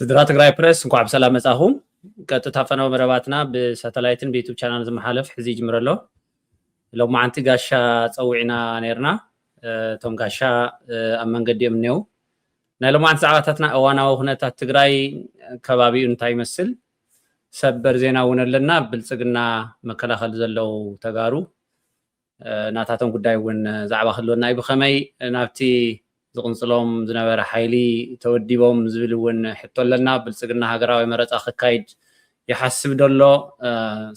ስድራ ትግራይ ፕሬስ እንኳን በሰላም መጻኹም ቀጥታ ፈነው መረባትና በሳተላይትን በዩቲዩብ ቻናል ዝመሓለፍ ሕዚ ጅምረሎ ሎማዓንቲ ጋሻ ፀውዒና ነርና ቶም ጋሻ ኣብ መንገዲ እዮም ነው ናይ ሎማዓንቲ ዛዕባታትና እዋናዊ ኩነታት ትግራይ ከባቢኡ እንታይ ይመስል ሰበር ዜና እውን ኣለና ብልጽግና መከላኸል ዘለው ተጋሩ ናታቶም ጉዳይ እውን ዛዕባ ክህልወና እዩ ብኸመይ ናብቲ ዝቕንጽሎም ዝነበረ ሓይሊ ተወዲቦም ዝብል እውን ሕቶ ኣለና ብልጽግና ሃገራዊ መረፃ ክካይድ ይሓስብ ደሎ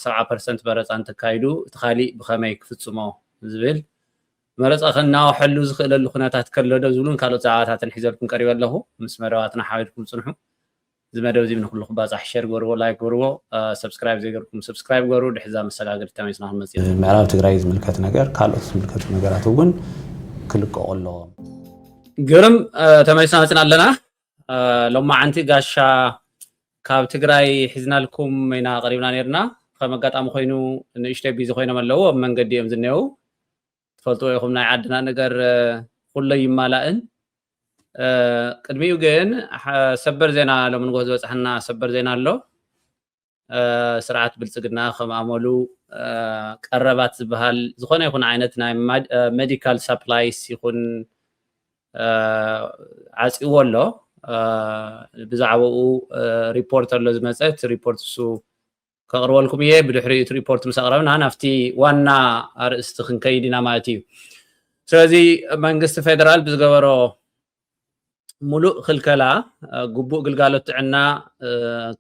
70% መረፃ እንትካይዱ እቲ ካሊእ ብኸመይ ክፍጽሞ ዝብል መረፃ ከናውሐሉ ዝኽእለሉ ኩነታት ከሎ ዶ ዝብሉን ካልኦት ዛዕባታትን ሒዘልኩም ቀሪበ ኣለኹ ምስ መደባትና ሓቢርኩም ጽንሑ ዝመደብ እዚ ንኩሉ ክባጻሕ ሸር ገርዎ ላይክ ገርዎ ሰብስክራይብ ዘይገርኩም ሰብስክራይብ ገሩ ድሕዛ መሰጋገር ተመይስና ክንመጽእ ምዕራብ ትግራይ ዝምልከት ነገር ካልኦት ዝምልከቱ ነገራት እውን ክልቀቑ ኣለዎም ግርም ተመይስና መጽና ኣለና ሎማዓንቲ ጋሻ ካብ ትግራይ ሒዝናልኩም ኢና ቀሪብና ነርና ከም ኣጋጣሚ ኮይኑ ንእሽተይ ቢዚ ኮይኖም ኣለዉ ኣብ መንገዲ እዮም ዝኔው ትፈልጥዎ ኢኹም ናይ ዓድና ነገር ኩሉ ይማላእን ቅድሚኡ ግን ሰበር ዜና ሎም ንጎ ዝበፅሐና ሰበር ዜና ኣሎ ስርዓት ብልጽግና ከም ኣመሉ ቀረባት ዝበሃል ዝኾነ ይኹን ዓይነት ናይ ሜዲካል ሰፕላይስ ይኹን ዓፂዎ ኣሎ ብዛዕባኡ ሪፖርት ኣሎ ዝመፀት ሪፖርት እሱ ከቕርበልኩም እየ ብድሕሪ እቲ ሪፖርት ምስ ኣቕረብና ናብቲ ዋና ኣርእስቲ ክንከይድ ኢና ማለት እዩ ስለዚ መንግስቲ ፌደራል ብዝገበሮ ሙሉእ ክልከላ ግቡእ ግልጋሎት ጥዕና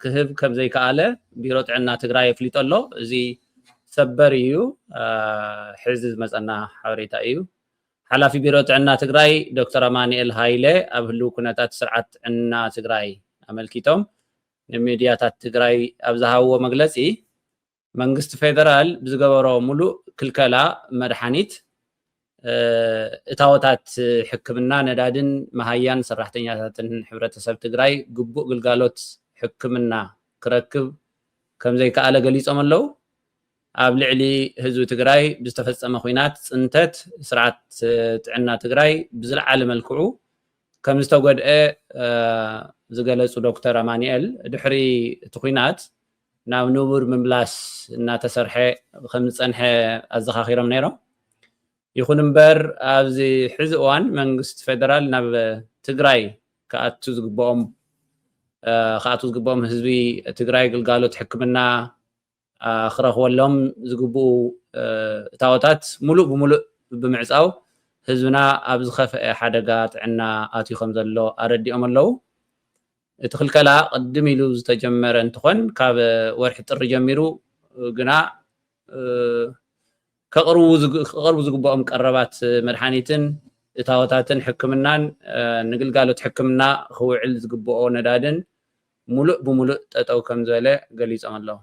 ክህብ ከም ዘይከኣለ ቢሮ ጥዕና ትግራይ የፍሊጥ ኣሎ እዚ ሰበር እዩ ሕዚ ዝመፀና ሓበሬታ እዩ ሓላፊ ቢሮ ጥዕና ትግራይ ዶክተር ኣማኒኤል ሃይለ ኣብ ህልው ኩነታት ስርዓት ጥዕና ትግራይ ኣመልኪቶም ንሚድያታት ትግራይ ኣብ ዝሃብዎ መግለፂ መንግስቲ ፌደራል ብዝገበሮ ሙሉእ ክልከላ መድሓኒት እታወታት ሕክምና ነዳድን መሃያን ሰራሕተኛታትን ሕብረተሰብ ትግራይ ግቡእ ግልጋሎት ሕክምና ክረክብ ከም ዘይከኣለ ገሊፆም ኣለዉ ኣብ ልዕሊ ህዝቢ ትግራይ ብዝተፈጸመ ኩናት ጽንተት ስርዓት ጥዕና ትግራይ ብዝለዓለ መልክዑ ከም ዝተጎድአ ዝገለጹ ዶክተር ኣማኒኤል ድሕሪ እቲ ኩናት ናብ ንቡር ምምላስ እናተሰርሐ ከም ዝጸንሐ ኣዘኻኺሮም ነይሮም ይኹን እምበር ኣብዚ ሕዚ እዋን መንግስቲ ፌደራል ናብ ትግራይ ከኣቱ ዝግብኦም ህዝቢ ትግራይ ግልጋሎት ሕክምና ክረኽበሎም ዝግብኡ እታወታት ሙሉእ ብምሉእ ብምዕፃው ህዝብና ኣብ ዝኸፍአ ሓደጋ ጥዕና ኣትዩ ከም ዘሎ ኣረዲኦም ኣለዉ እቲ ክልከላ ቅድም ኢሉ ዝተጀመረ እንትኾን ካብ ወርሒ ጥሪ ጀሚሩ ግና ከቕርቡ ዝግብኦም ቀረባት መድሓኒትን እታወታትን ሕክምናን ንግልጋሎት ሕክምና ክውዕል ዝግብኦ ነዳድን ሙሉእ ብምሉእ ጠጠው ከም ዝበለ ገሊፆም ኣለዉ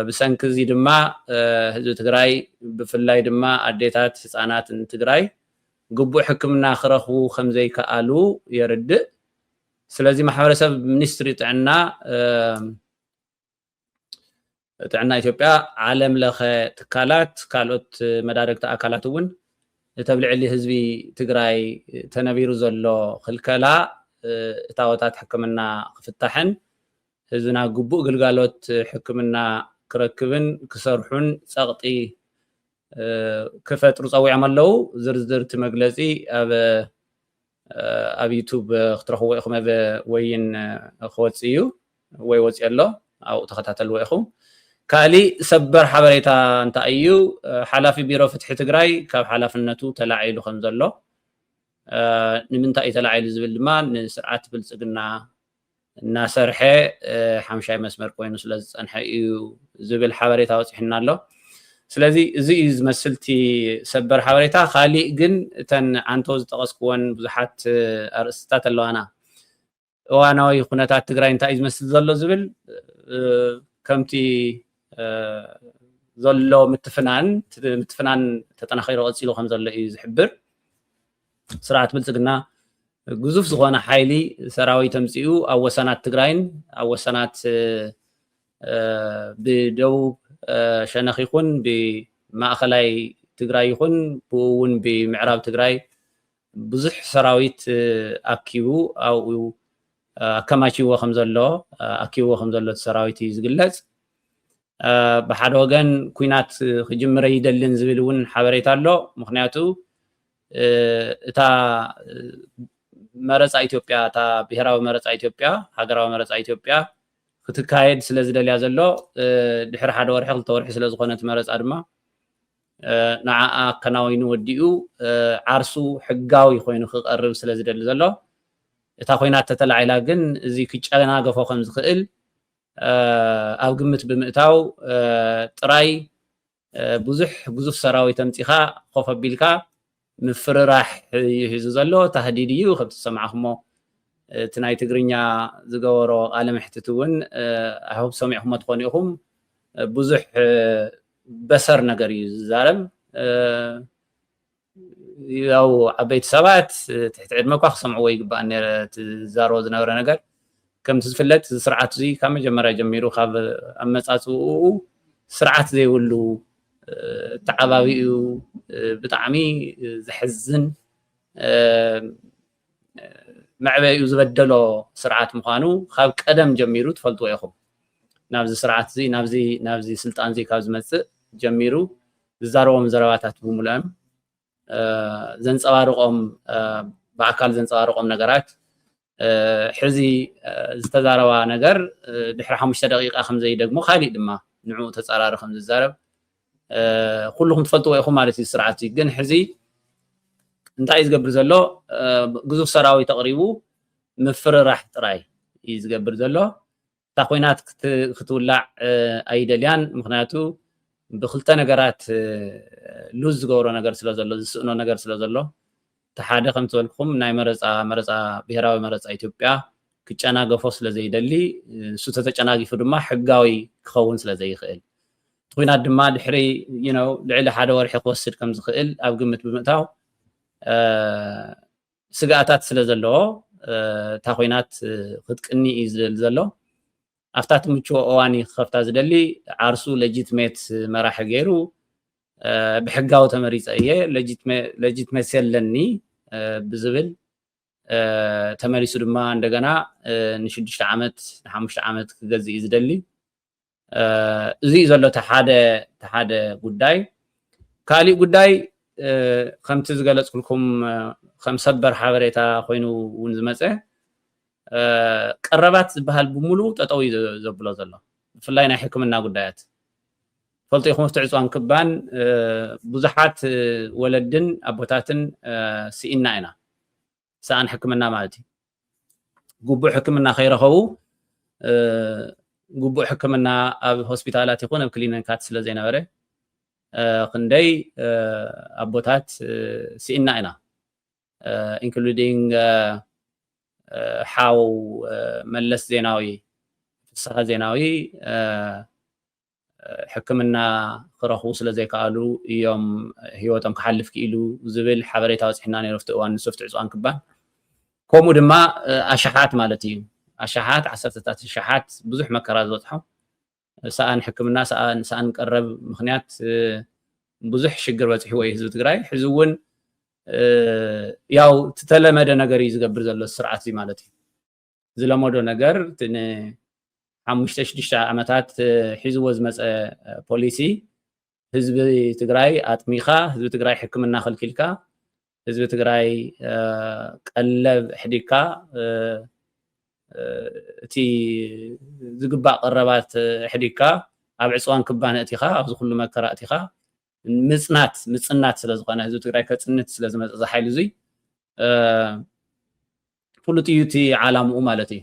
ብሰንኪ እዚ ድማ ህዝቢ ትግራይ ብፍላይ ድማ ኣዴታት ህፃናትን ትግራይ ግቡእ ሕክምና ክረኽቡ ከም ዘይከኣሉ የርድእ ስለዚ ማሕበረሰብ ሚኒስትሪ ጥዕና ኢትዮጵያ ዓለም ለኸ ትካላት ካልኦት መዳርግቲ ኣካላት እውን ተብልዕሊ ህዝቢ ትግራይ ተነቢሩ ዘሎ ክልከላ እታወታት ሕክምና ክፍታሕን ህዝብና ግቡእ ግልጋሎት ሕክምና ክረክብን ክሰርሑን ፀቕጢ ክፈጥሩ ፀዊዖም ኣለዉ ዝርዝር እቲ መግለፂ ኣብ ዩቱብ ክትረኽብዎ ኢኹም ኣብ ወይን ክወፅእ እዩ ወይ ወፂእ ኣሎ ኣብኡ ተኸታተልዎ ኢኹም ካሊእ ሰበር ሓበሬታ እንታይ እዩ ሓላፊ ቢሮ ፍትሒ ትግራይ ካብ ሓላፍነቱ ተላዒሉ ከም ዘሎ ንምንታይ እዩ ተላዒሉ ዝብል ድማ ንስርዓት ብልጽግና እናሰርሐ ሓምሻይ መስመር ኮይኑ ስለ ዝፀንሐ እዩ ዝብል ሓበሬታ ወፂሕና ኣሎ ስለዚ እዚ እዩ ዝመስልቲ ሰበር ሓበሬታ ካሊእ ግን እተን ዓንቶ ዝጠቐስክዎን ብዙሓት ኣርእስታት ኣለዋና እዋናዊ ኩነታት ትግራይ እንታይ እዩ ዝመስል ዘሎ ዝብል ከምቲ ዘሎ ምትፍናን ተጠናኺሩ ቀፂሉ ከም ዘሎ እዩ ዝሕብር ስርዓት ብልጽግና ግዙፍ ዝኾነ ሓይሊ ሰራዊት ተምፂኡ ኣብ ወሰናት ትግራይን ኣብ ወሰናት ብደቡብ ሸነኽ ይኹን ብማእኸላይ ትግራይ ይኹን ብእውን ብምዕራብ ትግራይ ብዙሕ ሰራዊት ኣኪቡ ኣብኡ ኣከማችይዎ ከም ዘሎ ኣኪብዎ ከም ዘሎ ሰራዊት እዩ ዝግለጽ ብሓደ ወገን ኩናት ክጅምረ ይደልን ዝብል እውን ሓበሬታ ኣሎ ምክንያቱ እታ መረፃ ኢትዮጵያ እታ ብሄራዊ መረፃ ኢትዮጵያ ሃገራዊ መረፃ ኢትዮጵያ ክትካየድ ስለ ዝደልያ ዘሎ ድሕሪ ሓደ ወርሒ ክልተ ወርሒ ስለ ዝኾነት መረፃ ድማ ንዓኣ ከናዊኑ ወዲኡ ዓርሱ ሕጋዊ ኮይኑ ክቐርብ ስለ ዝደሊ ዘሎ እታ ኮይናት ተተላዒላ ግን እዚ ክጨናገፎ ከም ዝኽእል ኣብ ግምት ብምእታው ጥራይ ብዙሕ ግዙፍ ሰራዊት ተምፂኻ ኮፍ ኣቢልካ ምፍርራሕ ይሕዙ ዘሎ ተህዲድ እዩ ከምቲ ሰማዕኹሞ እቲ ናይ ትግርኛ ዝገበሮ ቃለ መሕትት እውን ኣይሆብ ሰሚዕኹሞ ትኾኑ ኢኹም ብዙሕ በሰር ነገር እዩ ዝዛረብ ያው ዓበይቲ ሰባት ትሕቲ ዕድመ እኳ ክሰምዕዎ ይግባእ ነይረ ትዛረቦ ዝነበረ ነገር ከምቲ ዝፍለጥ እዚ ስርዓት እዚ ካብ መጀመርያ ጀሚሩ ካብ ኣመፃፅኡ ስርዓት ዘይብሉ ተዓባቢኡ ብጣዕሚ ዘሕዝን መዕበይኡ ዝበደሎ ስርዓት ምዃኑ ካብ ቀደም ጀሚሩ ትፈልጥዎ ኢኹም ናብዚ ስርዓት እዚ ናብዚ ስልጣን እዚ ካብ ዝመፅእ ጀሚሩ ዝዛረቦም ዘረባታት ብምሉኦም ዘንፀባርቆም ብኣካል ዘንፀባርቆም ነገራት ሕዚ ዝተዛረባ ነገር ድሕሪ 5 ደቂቃ ከም ዘይደግሞ ካሊእ ድማ ንዕኡ ተፀራሪ ከም ዝዛረብ ኩልኩም ትፈልጥዎ ኢኹም ማለት እዩ ስርዓት እዚ ግን ሕዚ እንታይ ዝገብር ዘሎ ግዙፍ ሰራዊት ተቕሪቡ ምፍርራሕ ጥራይ እዩ ዝገብር ዘሎ እታ ኮይናት ክትውላዕ ኣይደልያን ምክንያቱ ብክልተ ነገራት ሉዝ ዝገብሮ ነገር ስለ ዘሎ ዝስእኖ ነገር ስለ ዘሎ ተሓደ ከም ትበልኩም ናይ መረፃ ብሄራዊ መረፃ ኢትዮጵያ ክጨናገፎ ስለ ዘይደሊ እሱ ተጨናጊፉ ድማ ሕጋዊ ክኸውን ስለ ዘይኽእል ኩናት ድማ ድሕሪ ልዕሊ ሓደ ወርሒ ክወስድ ከም ዝኽእል ኣብ ግምት ብምእታው ስጋኣታት ስለ ዘለዎ እታ ኮይናት ክትቅኒ እዩ ዝደሊ ዘሎ ኣብታ ትምችዎ እዋን ክኸፍታ ዝደሊ ዓርሱ ለጂትሜት መራሒ ገይሩ ብሕጋዊ ተመሪፀ እየ ለጂትሜት የለኒ ብዝብል ተመሪሱ ድማ እንደገና ን6 ዓመት ን5 ዓመት ክገዝእ እዩ ዝደሊ እዚ ዘሎ ተሓደ ጉዳይ ካሊእ ጉዳይ ከምቲ ዝገለጽኩልኩም ከም ሰበር ሓበሬታ ኮይኑ እውን ዝመፀ ቀረባት ዝበሃል ብምሉእ ጠጠው እዩ ዘብሎ ዘሎ ብፍላይ ናይ ሕክምና ጉዳያት ፈልጦ ኢኹም ኣብቲ ዕፅዋን ክባን ብዙሓት ወለድን ኣቦታትን ስኢና ኢና ሰኣን ሕክምና ማለት እዩ ግቡእ ሕክምና ከይረኸቡ ግቡእ ሕክምና ኣብ ሆስፒታላት ይኹን ኣብ ክሊኒካት ስለ ዘይነበረ ክንደይ ኣቦታት ስኢና ኢና ኢንክሉዲንግ ሓው መለስ ዜናዊ ፍስሓ ዜናዊ ሕክምና ክረኽቡ ስለ ዘይከኣሉ እዮም ሂወቶም ክሓልፍ ክኢሉ ዝብል ሓበሬታ ወፂሕና ነይሩ ኣብቲ እዋን ንሱ ኣብቲ ዕፅዋን ክባን ከምኡ ድማ ኣሽሓት ማለት እዩ ኣሽሓት ዓሰርተታት ሸሓት ብዙሕ መከራ ዝበፅሖ ሰኣን ሕክምና ሰኣን ቀረብ ምክንያት ብዙሕ ሽግር በፂሕዎ እዩ ህዝቢ ትግራይ ሕዚ እውን ያው ተለመደ ነገር እዩ ዝገብር ዘሎ ስርዓት እዚ ማለት እዩ ዝለመዶ ነገር ን5-6 ዓመታት ሒዝዎ ዝመፀ ፖሊሲ ህዝቢ ትግራይ ኣጥሚኻ ህዝቢ ትግራይ ሕክምና ከልኪልካ ህዝቢ ትግራይ ቀለብ ሕዲካ እቲ ዝግባእ ቀረባት ሕዲካ ኣብ ዕፅዋን ክባን እቲኻ ኣብዚ ኩሉ መከራ እቲኻ ምፅናት ስለ ዝኾነ ህዝቢ ትግራይ ከፅንት ስለ ዝመፀ ዝሓይሉ እዚ ፍሉጥ እዩ እቲ ዓላምኡ ማለት እዩ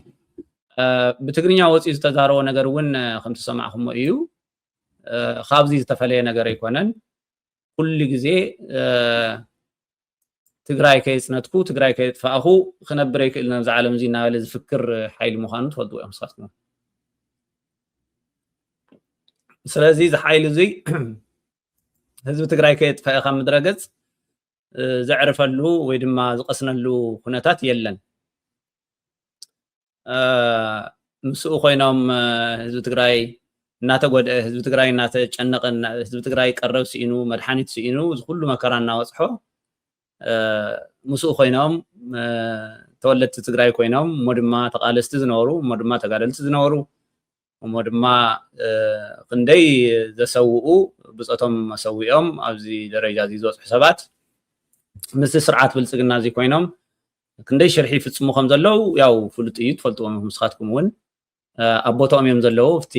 ብትግርኛ ወፂኡ ዝተዛረቦ ነገር እውን ከምቲ ሰማዕኹሞ እዩ ካብዚ ዝተፈለየ ነገር ኣይኮነን ኩሉ ግዜ ትግራይ ከይፅነትኩ ትግራይ ከየጥፋእኹ ክነብር ኣይክእልን ኣብዚ ዓለም እዚ እናበለ ዝፍክር ሓይሊ ምዃኑ ትፈልጥዎ እዮም ንስኻትኩም ስለዚ እዚ ሓይሊ እዚ ህዝቢ ትግራይ ከየጥፋእ ካብ ምድረ ገፅ ዘዕርፈሉ ወይ ድማ ዝቐስነሉ ኩነታት የለን ምስኡ ኮይኖም ህዝቢ ትግራይ እናተጎድአ ህዝቢ ትግራይ እናተጨነቀ ህዝቢ ትግራይ ቀረብ ስኢኑ መድሓኒት ስኢኑ እዚ ኩሉ መከራ እናወፅሖ ምስኡ ኮይኖም ተወለድቲ ትግራይ ኮይኖም እሞ ድማ ተቃለስቲ ዝነበሩ እሞ ድማ ተጋደልቲ ዝነበሩ እሞ ድማ ክንደይ ዘሰውኡ ብፆቶም መሰዊኦም ኣብዚ ደረጃ እዚ ዝበፅሑ ሰባት ምስ ስርዓት ብልፅግና እዚ ኮይኖም ክንደይ ሽርሒ ይፍፅሙ ከም ዘለው ያው ፍሉጥ እዩ ትፈልጥዎም ንስኻትኩም እውን ኣብ ቦታኦም እዮም ዘለው ኣብቲ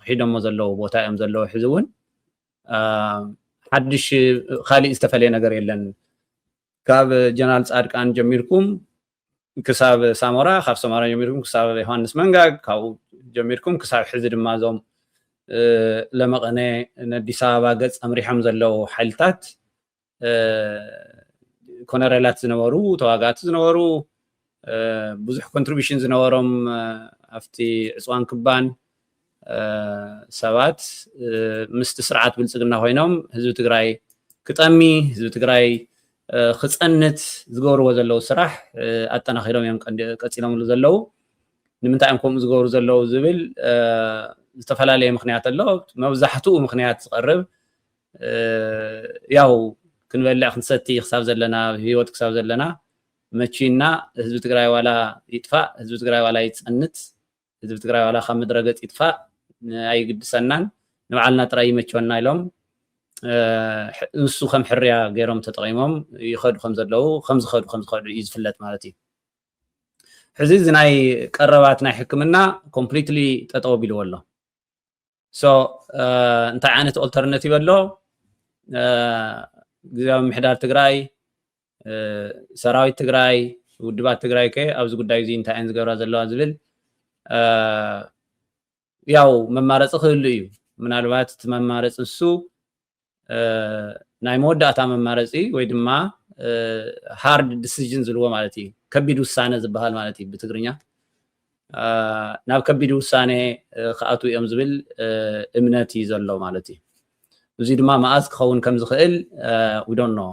ሒዶሞ ዘለው ቦታ እዮም ዘለው ሕዚ እውን ሓድሽ ካሊእ ዝተፈለየ ነገር የለን ካብ ጀነራል ጻድቃን ጀሚርኩም ክሳብ ሳሞራ ካብ ሳሞራ ጀሚርኩም ክሳብ ዮሃንስ መንጋግ ካብኡ ጀሚርኩም ክሳብ ሕዚ ድማ እዞም ለመቐነ ንኣዲስ ኣበባ ገፅ ኣምሪሖም ዘለው ሓይልታት ኮነሬላት ዝነበሩ ተዋጋእቲ ዝነበሩ ብዙሕ ኮንትሪቢሽን ዝነበሮም ኣብቲ ዕፅዋን ክባን ሰባት ምስቲ ስርዓት ብልፅግና ኮይኖም ህዝቢ ትግራይ ክጠሚ ህዝቢ ትግራይ ክፀንት ዝገብርዎ ዘለው ስራሕ ኣጠናኺሮም እዮም ቀፂሎምሉ ዘለው ንምንታይ እዮም ከምኡ ዝገብሩ ዘለው ዝብል ዝተፈላለየ ምክንያት ኣሎ መብዛሕትኡ ምክንያት ዝቐርብ ያው ክንበልዕ ክንሰቲ ክሳብ ዘለና ህይወት ክሳብ ዘለና መቺና ህዝቢ ትግራይ ዋላ ይጥፋእ ህዝቢ ትግራይ ዋላ ይፀንት ህዝቢ ትግራይ ዋላ ካብ ምድረ ገፅ ይጥፋእ ኣይግድሰናን ንባዕልና ጥራይ ይመቸወና ኢሎም ንሱ ከም ሕርያ ገይሮም ተጠቂሞም ይኸዱ ከም ዘለው ከም ዝኸዱ እዩ ዝፍለጥ ማለት እዩ ሕዚ እዚ ናይ ቀረባት ናይ ሕክምና ኮምፕሊትሊ ጠጠው ኣቢልዎ ኣሎ ሶ እንታይ ዓይነት ኦልተርናቲቭ ኣሎ ግዝያዊ ምሕዳር ትግራይ ሰራዊት ትግራይ ውድባት ትግራይ ከ ኣብዚ ጉዳይ እዚ እንታይ ዓይነት ዝገብራ ዘለዋ ዝብል ያው መማረፂ ክህሉ እዩ ምናልባት እቲ መማረፂ ንሱ ናይ መወዳእታ መማረፂ ወይ ድማ ሃርድ ዲሲዥን ዝልዎ ማለት እዩ ከቢድ ውሳነ ዝበሃል ማለት እዩ ብትግርኛ ናብ ከቢድ ውሳነ ክኣቱ እዮም ዝብል እምነት እዩ ዘሎ ማለት እዩ እዚ ድማ መዓዝ ክኸውን ከም ዝኽእል we don't know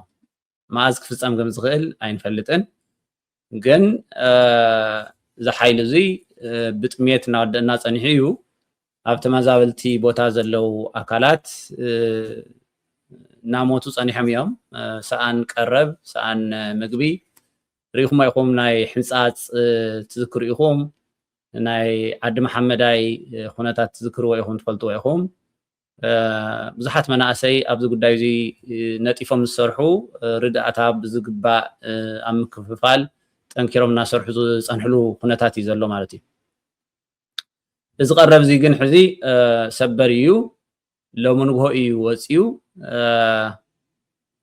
መዓዝ ክፍፀም ከም ዝኽእል ኣይንፈልጥን ግን እዚ ሓይሊ እዚ ብጥሜት እናወደአና ፀኒሑ እዩ ኣብ ተመዛበልቲ ቦታ ዘለው ኣካላት ናሞቱ ፀኒሖም እዮም ሰኣን ቀረብ ሰኣን ምግቢ ሪኢኹም ኢኹም ናይ ሕንፃፅ ትዝክሩ ኢኹም ናይ ዓዲ መሓመዳይ ኩነታት ትዝክርዎ ኢኹም ትፈልጥዎ ኢኹም ብዙሓት መናእሰይ ኣብዚ ጉዳይ እዚ ነጢፎም ዝሰርሑ ርድኣታ ብዝግባእ ኣብ ምክፍፋል ጠንኪሮም እናሰርሑ ዝፀንሕሉ ኩነታት እዩ ዘሎ ማለት እዩ እዚ ቀረብ እዚ ግን ሕዚ ሰበር እዩ ሎሚ ንግሆ እዩ ወፅዩ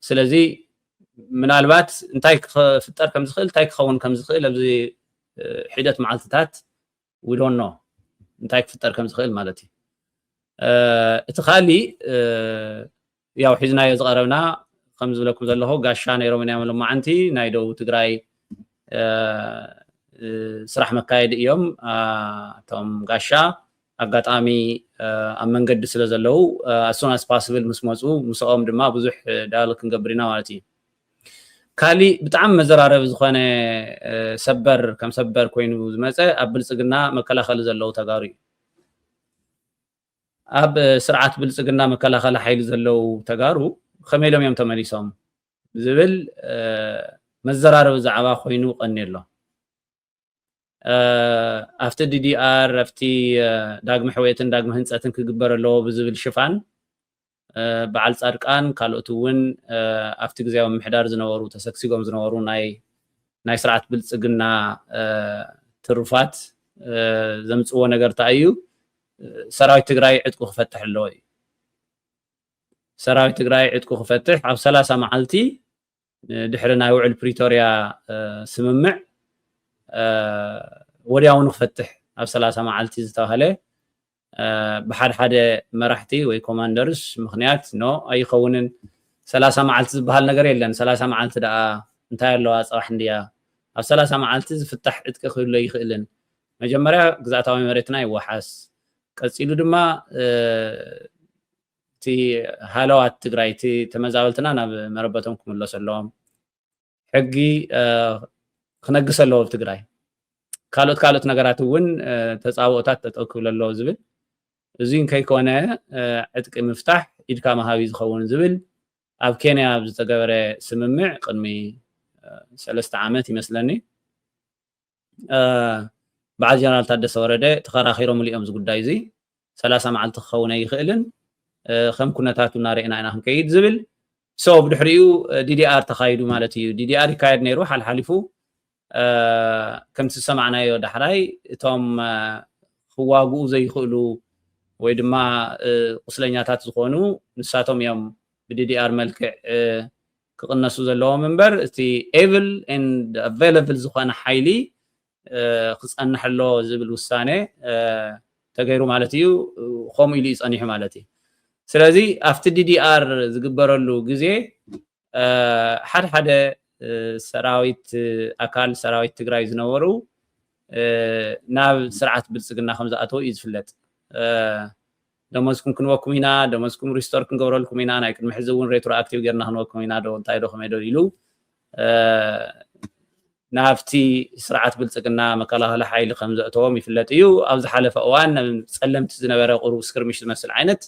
ስለዚ ምናልባት እንታይ ክፍጠር ከም ዝኽእል እንታይ ክኸውን ከም ዝኽእል ኣብዚ ሒደት መዓልትታት we don't know እንታይ ክፍጠር ከም ዝኽእል ማለት እዩ እቲ ካሊእ ያው ሒዝናዮ ዝቐረብና ከም ዝብለኩም ዘለኹ ጋሻ ነይሮም እዮም ሎማዓንቲ ናይ ደቡብ ትግራይ ስራሕ መካየዲ እዮም እቶም ጋሻ ኣጋጣሚ ኣብ መንገዲ ስለ ዘለው as soon as possible ምስ መፁ ምስኦም ድማ ብዙሕ ዳያሎግ ክንገብር ኢና ማለት እዩ ካሊእ ብጣዕሚ መዘራረቢ ዝኾነ ሰበር ከም ሰበር ኮይኑ ዝመፀ ኣብ ብልፅግና መከላኸሊ ዘለው ተጋሩ እዩ ኣብ ስርዓት ብልፅግና መከላኸሊ ሓይሊ ዘለው ተጋሩ ከመይ ኢሎም እዮም ተመሊሶም ዝብል መዘራረቢ ዛዕባ ኮይኑ ቀኒ ኣሎ ኣብቲ ዲዲኣር ኣብቲ ዳግመ ሕወየትን ዳግመ ህንፀትን ክግበር ኣለዎ ብዝብል ሽፋን በዓል ጻድቃን ካልኦት እውን ኣብቲ ግዝያዊ ምሕዳር ዝነበሩ ተሰክሲጎም ዝነበሩ ናይ ስርዓት ብልፅግና ትሩፋት ዘምፅዎ ነገር እንታይ እዩ ሰራዊት ትግራይ ዕጥቁ ክፈትሕ ኣለዎ እዩ ሰራዊት ትግራይ ዕጥቁ ክፈትሕ ኣብ 30 መዓልቲ ድሕሪ ናይ ውዕል ፕሪቶርያ ስምምዕ ወዲያውኑ ክፈትሕ ኣብ 30 መዓልቲ ዝተባሃለ ብሓደ ሓደ መራሕቲ ወይ ኮማንደርስ ምክንያት ኖ ኣይኸውንን 30 መዓልቲ ዝበሃል ነገር የለን 30 መዓልቲ ደኣ እንታይ ኣለዋ ፀባሕ እንድያ ኣብ 30 መዓልቲ ዝፍታሕ ዕጥቂ ክህሉ ይኽእልን መጀመርያ ግዛእታዊ መሬትና ይወሓስ ቀፂሉ ድማ እቲ ሃለዋት ትግራይ እቲ ተመዛበልትና ናብ መረበቶም ክምለሱ ኣለዎም ሕጊ ክነግስ ኣለዎ ኣብ ትግራይ ካልኦት ነገራት እውን ተፃውኦታት ጠጠው ክብል ኣለዎ ዝብል እዚ ከይኮነ ዕጥቂ ምፍታሕ ኢድካ መሃቢ ዝኸውን ዝብል ኣብ ኬንያ ዝተገበረ ስምምዕ ቅድሚ 3 ዓመት ይመስለኒ بعد جنرال تادس ورده تخراخيرهم اليوم زغداي زي 30 معلت خونه يخيلن خم كنتاتو نارينا انا كيد زبل سو بدحريو دي دي ار تخايدو مالتي دي دي ار كايد نيرو حال حلفو كم تسمعنا يو دحراي توم خواغو زي يخلو ወይ ድማ ቁስለኛታት ዝኾኑ ንሳቶም እዮም ብዲዲአር መልክዕ ክቅነሱ ዘለዎም እምበር እቲ ኤብል ኤንድ አቬይለብል ዝኾነ ሓይሊ ክፀንሐሎ ዝብል ውሳኔ ተገይሩ ማለት እዩ ከምኡ ኢሉ ይፀኒሑ ማለት እዩ ስለዚ ኣብቲ ዲዲአር ዝግበረሉ ግዜ ሓደ ሓደ ሰራዊት ኣካል ሰራዊት ትግራይ ዝነበሩ ናብ ስርዓት ብልጽግና ከም ዝኣተው እዩ ዝፍለጥ ደሞዝኩም ክንወኩም ኢና ደሞዝኩም ሪስቶር ክንገብረልኩም ኢና ናይ ቅድሚ ሕዚ እውን ሬትሮ አክቲቭ ጌርና ክንወኩም ኢና ዶ እንታይ ዶ ከመይ ዶ ኢሉ ናብቲ ስርዓት ብልጽግና መከላኸሊ ሓይሊ ከም ዘእተዎም ይፍለጥ እዩ ኣብ ዝሓለፈ እዋን ፀለምቲ ዝነበረ ቁሩብ ስክርሚሽ ዝመስል ዓይነት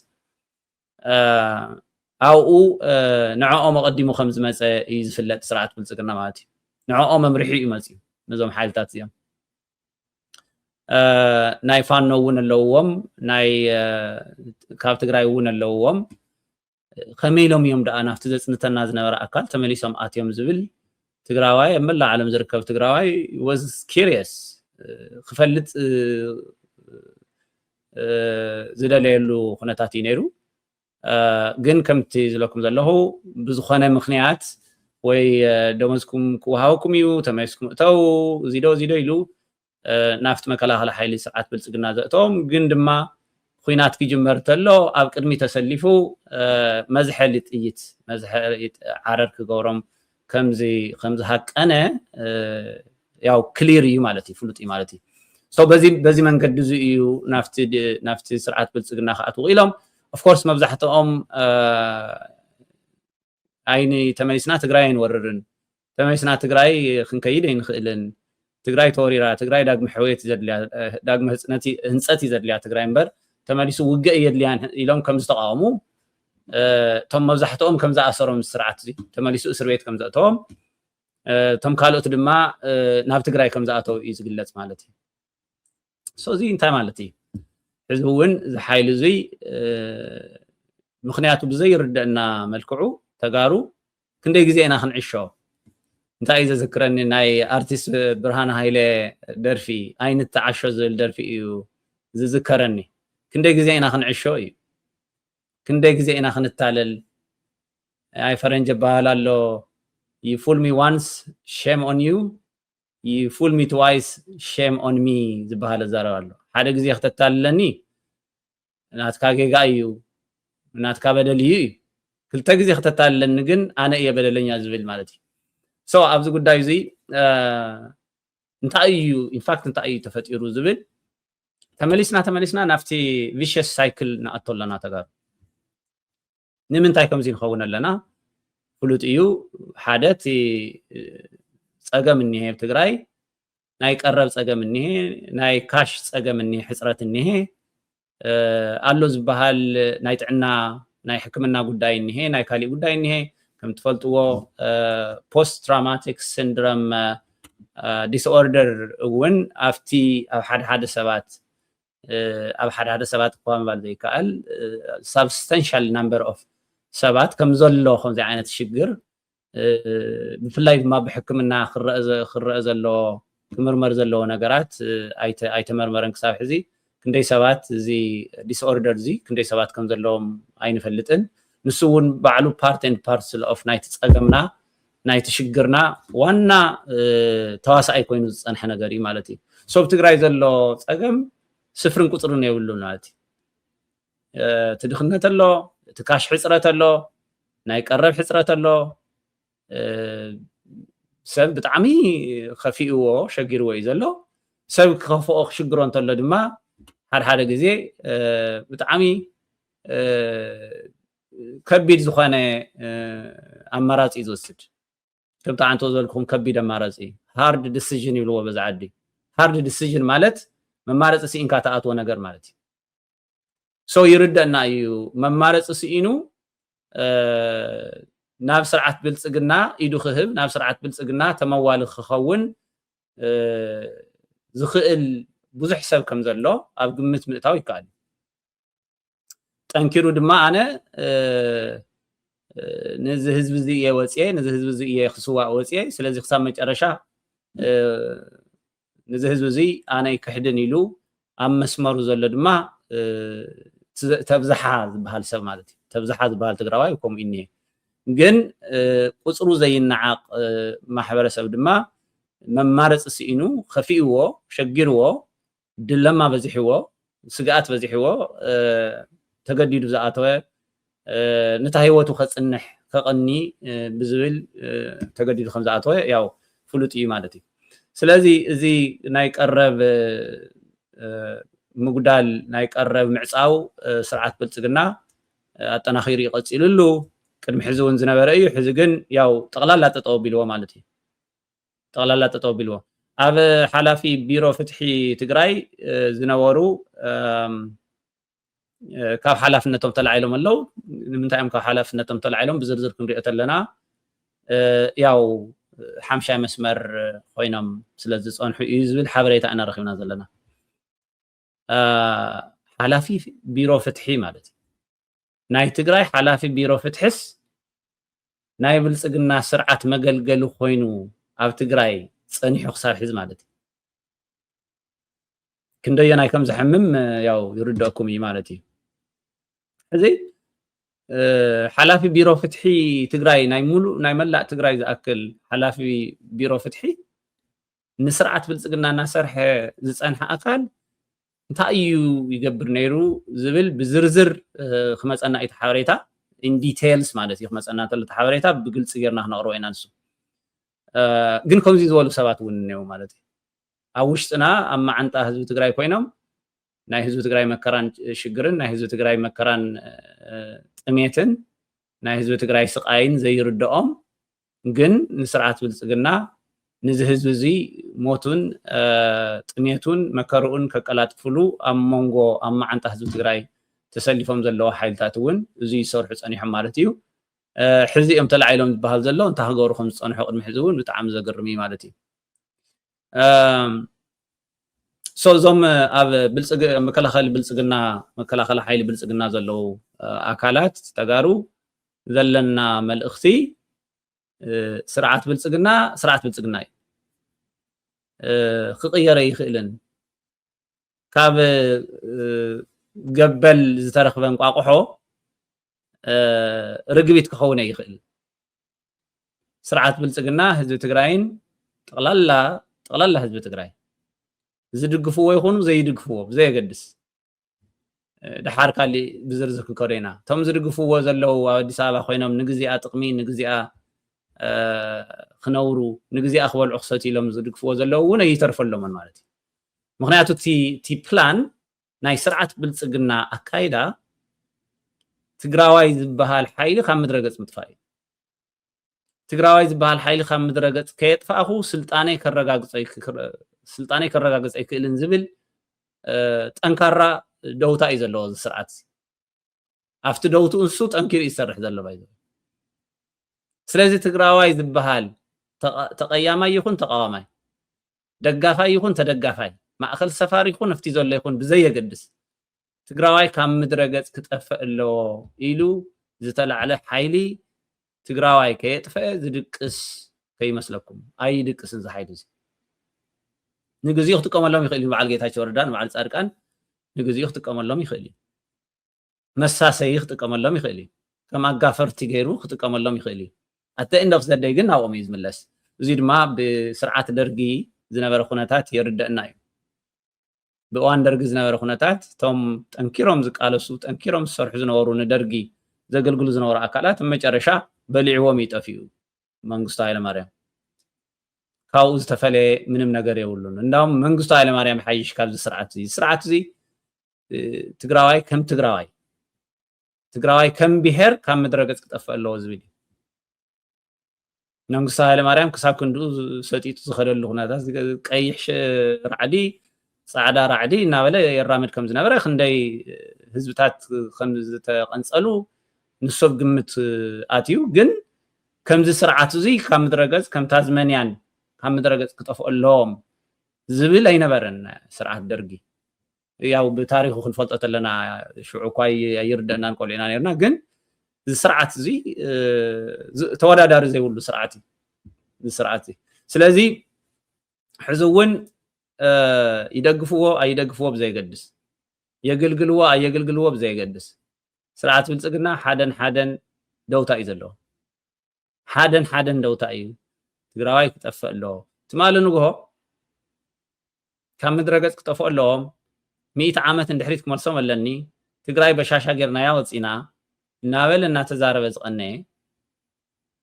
ኣብኡ ንዕኦም ኣቐዲሙ ከም ዝመፀ እዩ ዝፍለጥ ስርዓት ብልጽግና ማለት እዩ ንዕኦም መምርሒ እዩ መፅዩ ነዞም ሓይልታት እዚኦም ናይ ፋኖ እውን ኣለዎም ናይ ካብ ትግራይ እውን ኣለዎም ከመይሎም እዮም ደኣ ናፍቲ ዘፅንተና ዝነበረ ኣካል ተመሊሶም ኣትዮም ዝብል ትግራዋይ ኣብ መላእ ዓለም ዝርከብ ትግራዋይ was curious ክፈልጥ ዝደለየሉ ኩነታት እዩ ነይሩ ግን ከምቲ ዝለኩም ዘለኹ ብዝኾነ ምክንያት ወይ ደመዝኩም ክወሃበኩም እዩ ተመሊስኩም እተው ዚዶ ኢሉ ናፍት መከላኸሊ ሓይሊ ስርዓት ብልጽግና ዘእቶም ግን ድማ ኩናት ክጅመር ተሎ ኣብ ቅድሚ ተሰሊፉ መዝሐሊ ጥይት መዝሐሊ ዓረር ክገብሮም ከምዚ ሃቀነ ያው ክሊር እዩ ማለት እዩ ፍሉጥ እዩ ማለት እዩ ሶ በዚ መንገዲ እዩ ናፍቲ ስርዓት ብልጽግና ከኣትው ኢሎም ኦፍ ኮርስ መብዛሕትኦም ኣይኒ ተመሊስና ትግራይ ንወርርን ተመሊስና ትግራይ ክንከይድ ይንኽእልን ትግራይ ተወሪራ ትግራይ ዳግመ ሕወት ዘድልያ ዳግመ ህንፀት ዘድልያ ትግራይ እምበር ተመሊሱ ውግእ የድልያን ኢሎም ከም ዝተቃወሙ ቶም መብዛሕትኦም ከም ዝኣሰሮም ስርዓት እዚ ተመሊሱ እስር ቤት ከም ዘእተዎም ቶም ካልኦት ድማ ናብ ትግራይ ከም ዝኣተው እዩ ዝግለጽ ማለት እዩ ሶ እዚ እንታይ ማለት እዩ ህዝቢ እውን ዝሓይሉ እዚ ምክንያቱ ብዘይርድአና መልክዑ ተጋሩ ክንደይ ግዜ ኢና ክንዕሾ እንታይ እዩ ዘዝክረኒ ናይ ኣርቲስት ብርሃነ ሃይለ ደርፊ ዓይነት ተዓሾ ዝብል ደርፊ እዩ ዝዝከረኒ ክንደይ ግዜ ኢና ክንዕሾ እዩ ክንደይ ግዜ ኢና ክንታለል ኣይ ፈረንጅ በሃል ኣሎ you fool me once shame on you you fool me twice shame on me ዝበሃል ዘረባ ኣሎ ሓደ ግዜ ክትታለለኒ ናትካ ጌጋ እዩ ናትካ በደል እዩ ክልተ ግዜ ክትታለለኒ ግን ኣነ እየ በደለኛ ዝብል ማለት እዩ ሶ ኣብዚ ጉዳይ እዚ እንታይ እዩ ኢንፋክት እንታይ እዩ ተፈጢሩ ዝብል ተመሊስና ናፍቲ ቪሽየስ ሳይክል ንኣተለና ተጋሩ ንምንታይ ከምዚ ንኸውን ኣለና ፍሉጥ እዩ ሓደ እቲ ፀገም እኒሄ ትግራይ ናይ ቀረብ ፀገም እኒሄ ናይ ካሽ ፀገም እኒሄ ሕፅረት እኒሄ ኣሎ ዝበሃል ናይ ጥዕና ናይ ሕክምና ጉዳይ እኒሄ ናይ ካሊእ ጉዳይ እኒሄ ከም ትፈልጥዎ ፖስት ትራውማቲክ ሲንድሮም ዲስኦርደር እውን ኣብቲ ኣብ ሓደ ሰባት ኣብ ሓደ ሰባት እኳ ምባል ዘይከኣል ሳብስታንሻል ናምበር ኦፍ ሰባት ከም ዘሎ ከምዚ ዓይነት ሽግር ብፍላይ ድማ ብሕክምና ክረአ ዘሎ ክምርመር ዘለዎ ነገራት ኣይተመርመረን ክሳብ ሕዚ ክንደይ ሰባት እዚ ዲስኦርደር እዚ ክንደይ ሰባት ከም ዘለዎም ኣይንፈልጥን ንሱ እውን ባዕሉ ፓርት ኤንድ ፓርሰል ኦፍ ናይቲ ፀገምና ናይቲ ሽግርና ዋና ተዋሳኣይ ኮይኑ ዝፀንሐ ነገር እዩ ማለት እዩ ሶብ ትግራይ ዘሎ ፀገም ስፍርን ቁፅርን የብሉን ማለት እዩ እቲ ድኽነት ኣሎ እቲ ካሽ ሕፅረት ኣሎ ናይ ቀረብ ሕፅረት ኣሎ ሰብ ብጣዕሚ ከፊእዎ ሸጊርዎ እዩ ዘሎ ሰብ ክኸፍኦ ክሽግሮ እንተሎ ድማ ሓደ ግዜ ብጣዕሚ ከቢድ ዝኾነ ኣማራፂ ዝወስድ ከም ታንቶ ዘልኩም ከቢድ ኣማራፂ ሃርድ ዲሲዥን ይብልዎ በዛ ዓዲ ሃርድ ዲሲዥን ማለት መማረፂ ሲኢንካ ተኣትዎ ነገር ማለት እዩ ሶ ይርዳእና እዩ መማረፂ ሲኢኑ ናብ ስርዓት ብልጽግና ኢዱ ክህብ ናብ ስርዓት ብልጽግና ተመዋሊ ክኸውን ዝኽእል ብዙሕ ሰብ ከም ዘሎ ኣብ ግምት ምእታው ይከኣል ጠንኪሩ ድማ ኣነ ነዚ ህዝቢ እዚ እየ ወፅየ ነዚ ህዝቢ እዚ እየ ክስዋዕ ወፅየ ስለዚ ክሳብ መጨረሻ ነዚ ህዝቢ እዚ ኣነ ይክሕድን ኢሉ ኣብ መስመሩ ዘሎ ድማ ተብዛሓ ዝበሃል ሰብ ማለት እዩ ተብዛሓ ዝበሃል ትግራዋይ ከምኡ እኒሄ ግን ቁፅሩ ዘይነዓቅ ማሕበረሰብ ድማ መማረፂ ስኢኑ ከፊእዎ ሸጊርዎ ድለማ በዚሕዎ ስግኣት በዚሕዎ ተገዲዱ ዝኣተወ ነታ ህይወቱ ከፅንሕ ከቐኒ ብዝብል ተገዲዱ ከም ዝኣተወ ያው ፍሉጥ እዩ ማለት እዩ ስለዚ እዚ ናይ ቀረብ ምጉዳል ናይ ቀረብ ምዕፃው ስርዓት ብልፅግና ኣጠናኺሩ ይቐፂሉሉ ቅድሚ ሕዚ እውን ዝነበረ እዩ ሕዚ ግን ያው ጠቕላላ ጠጠው ቢልዎ ማለት እዩ ጠቕላላ ጠጠው ቢልዎ ኣብ ሓላፊ ቢሮ ፍትሒ ትግራይ ዝነበሩ ካብ ሓላፍነቶም ተላዒሎም ኣለው ንምንታይ እዮም ካብ ሓላፍነቶም ተላዒሎም ብዝርዝር ክንሪኦ ተለና ያው ሓምሻይ መስመር ኮይኖም ስለዚ ዝፀንሑ እዩ ዝብል ሓበሬታ ኢና ረኺብና ዘለና ሓላፊ ቢሮ ፍትሒ ማለት እዩ ናይ ትግራይ ሓላፊ ቢሮ ፍትሕስ ናይ ብልፅግና ስርዓት መገልገሊ ኮይኑ ኣብ ትግራይ ፀኒሑ ክሳብ ሕዚ ማለት እዩ ክንደየናይ ከም ዝሕምም ያው ይርድአኩም እዩ ማለት እዩ ሕዚ ሓላፊ ቢሮ ፍትሒ ትግራይ ናይ ሙሉእ ናይ መላእ ትግራይ ዝኣክል ሓላፊ ቢሮ ፍትሒ ንስርዓት ብልፅግና እናሰርሐ ዝፀንሐ ኣካል እንታይ እዩ ይገብር ነይሩ ዝብል ብዝርዝር ክመፀና እቲ ሓበሬታ ኢን ዲቴይልስ ማለት እዩ ክመፀና ተሎ እቲ ሓበሬታ ብግልፂ ጌርና ክነቕርቦ ኢና ንሱ ግን ከምዚ ዝበሉ ሰባት እውን እኔው ማለት እዩ ኣብ ውሽጥና ኣብ ማዓንጣ ህዝቢ ትግራይ ኮይኖም ናይ ህዝቢ ትግራይ መከራን ሽግርን ናይ ህዝቢ ትግራይ መከራን ጥሜትን ናይ ህዝቢ ትግራይ ስቃይን ዘይርድኦም ግን ንስርዓት ብልፅግና ነዚ ህዝቢ እዚ ሞቱን ጥሜቱን መከርኡን ከቀላጥፍሉ ኣብ መንጎ ኣብ ማዓንጣ ህዝቢ ትግራይ ተሰሊፎም ዘለዎ ሓይልታት እውን እዚ ይሰርሑ ፀኒሖም ማለት እዩ ሕዚ እዮም ተላዒሎም ዝበሃል ዘሎ እንታይ ክገብሩ ከም ዝፀንሑ ቅድሚ ሕዚ እውን ብጣዕሚ ዘገርም እዩ ማለት እዩ እዞም ኣብ መከላኸሊ ብልፅግና መከላኸሊ ሓይሊ ብልፅግና ዘለው ኣካላት ተጋሩ ዘለና መልእኽቲ ስርዓት ብልፅግና እዩ ክቅየረ ይኽእልን ካብ ገበል ዝተረኽበ እንቋቁሖ ርግቢት ክኸውን ይኽእል ስርዓት ብልፅግና ህዝቢ ትግራይን ጠቕላላ ህዝቢ ትግራይ ዝድግፍዎ ይኹኑ ዘይድግፍዎ ብዘየገድስ ድሓር ካሊእ ብዝርዝር ክንከዶ ኢና እቶም ዝድግፍዎ ዘለው ኣብ ኣዲስ ኣበባ ኮይኖም ንግዚኣ ጥቕሚ ንግዚኣ ክነብሩ ንግዚኣ ክበልዑ ክሰትዩ ኢሎም ዝድግፍዎ ዘለው እውን ኣይተርፈሎምን ማለት እዩ ምክንያቱ እቲ ፕላን ናይ ስርዓት ብልፅግና ኣካይዳ ትግራዋይ ዝበሃል ሓይሊ ካብ ምድረ ገፅ ምጥፋእ እዩ ትግራዋይ ዝበሃል ሓይሊ ካብ ምድረ ገፅ ከየጥፋእኹ ስልጣነይ ከረጋግፅ ኣይክእልን ዝብል ጠንካራ ደውታ እዩ ዘለዎ እዚ ስርዓት ኣብቲ ደውቱ እንሱ ጠንኪሩ እዩ ዝሰርሕ ዘሎ ባይዘ ስለዚ ትግራዋይ ዝበሃል ተቀያማይ ይኹን ተቃዋማይ ደጋፋይ ይኹን ተደጋፋይ ማእኸል ሰፋሪ ይኹን ኣብቲ ዘሎ ይኹን ብዘየገድስ ትግራዋይ ካብ ምድረ ገፅ ክጠፍእ ኣለዎ ኢሉ ዝተላዕለ ሓይሊ ትግራዋይ ከየጥፍአ ዝድቅስ ከይመስለኩም ኣይድቅስን እዚ ሓይሊ እዚ ንግዚኡ ክጥቀመሎም ይኽእል እዩ በዓል ጌታቸው ረዳን በዓል ፃድቃን ንግዚኡ ክጥቀመሎም ይኽእል እዩ መሳሰይ ክጥቀመሎም ይኽእል እዩ ከም ኣጋፈርቲ ገይሩ ክጥቀመሎም ይኽእል እዩ ኣተ ኤንድ ኦፍ ዘ ደይ ግን ናብኦም እዩ ዝምለስ እዚ ድማ ብስርዓት ደርጊ ዝነበረ ኩነታት የርድአና እዩ ብእዋን ደርጊ ዝነበረ ኩነታት እቶም ጠንኪሮም ዝቃለሱ ጠንኪሮም ዝሰርሑ ዝነበሩ ንደርጊ ዘገልግሉ ዝነበሩ ኣካላት መጨረሻ በሊዕዎም ይጠፍኡ መንግስቱ ሃይለማርያም ካብኡ ዝተፈለየ ምንም ነገር የብሉን እንዳውም መንግስቱ ሃይለማርያም ሓይሽ ካብዚ ስርዓት እዚ ትግራዋይ ከም ብሄር ካብ ምድረ ገፅ ክጠፍእ ኣለዎ ዝብል እዩ መንግስቱ ሃይለማርያም ክሳብ ክንድኡ ሰጢጡ ዝኸደሉ ኩነታት ቀይሕ ራዕዲ ፃዕዳ ራዕዲ እናበለ የራምድ ከም ዝነበረ ክንደይ ህዝብታት ከም ዝተቐንፀሉ ንሶብ ግምት ኣትዩ ግን ከምዚ ስርዓት እዚ ካብ ምድረ ገፅ ከም ታዝመንያን ካብ ምድረ ገፅ ክጠፍኡ ኣለዎም ዝብል ኣይነበረን ስርዓት ደርጊ ያው ብታሪኹ ክንፈልጦ ለና ሽዑ ኳይ ኣይርደና ንቆልና ነርና ግን ስርዓት እዚ ተወዳዳሪ ዘይብሉ ስርዓት ስርዓት ስለዚ ሕዝውን ይደግፍዎ ኣይደግፍዎ ብዘይገድስ የገልግልዎ ኣየገልግልዎ ብዘይገድስ ስርዓት ብልጽግና ሓደን ደውታ እዩ ዘለዎ ሓደን ደውታ እዩ ትግራዋይ ክጠፍእ ኣለዎ ትማል ንግሆ ካብ ምድረ ገጽ ክጠፍኡ ኣለዎም 100 ዓመት እንድሕሪት ክመልሶም ኣለኒ ትግራይ በሻሻ ጌርናያ ወፂና እናበለ እናተዛረበ ዝቐነየ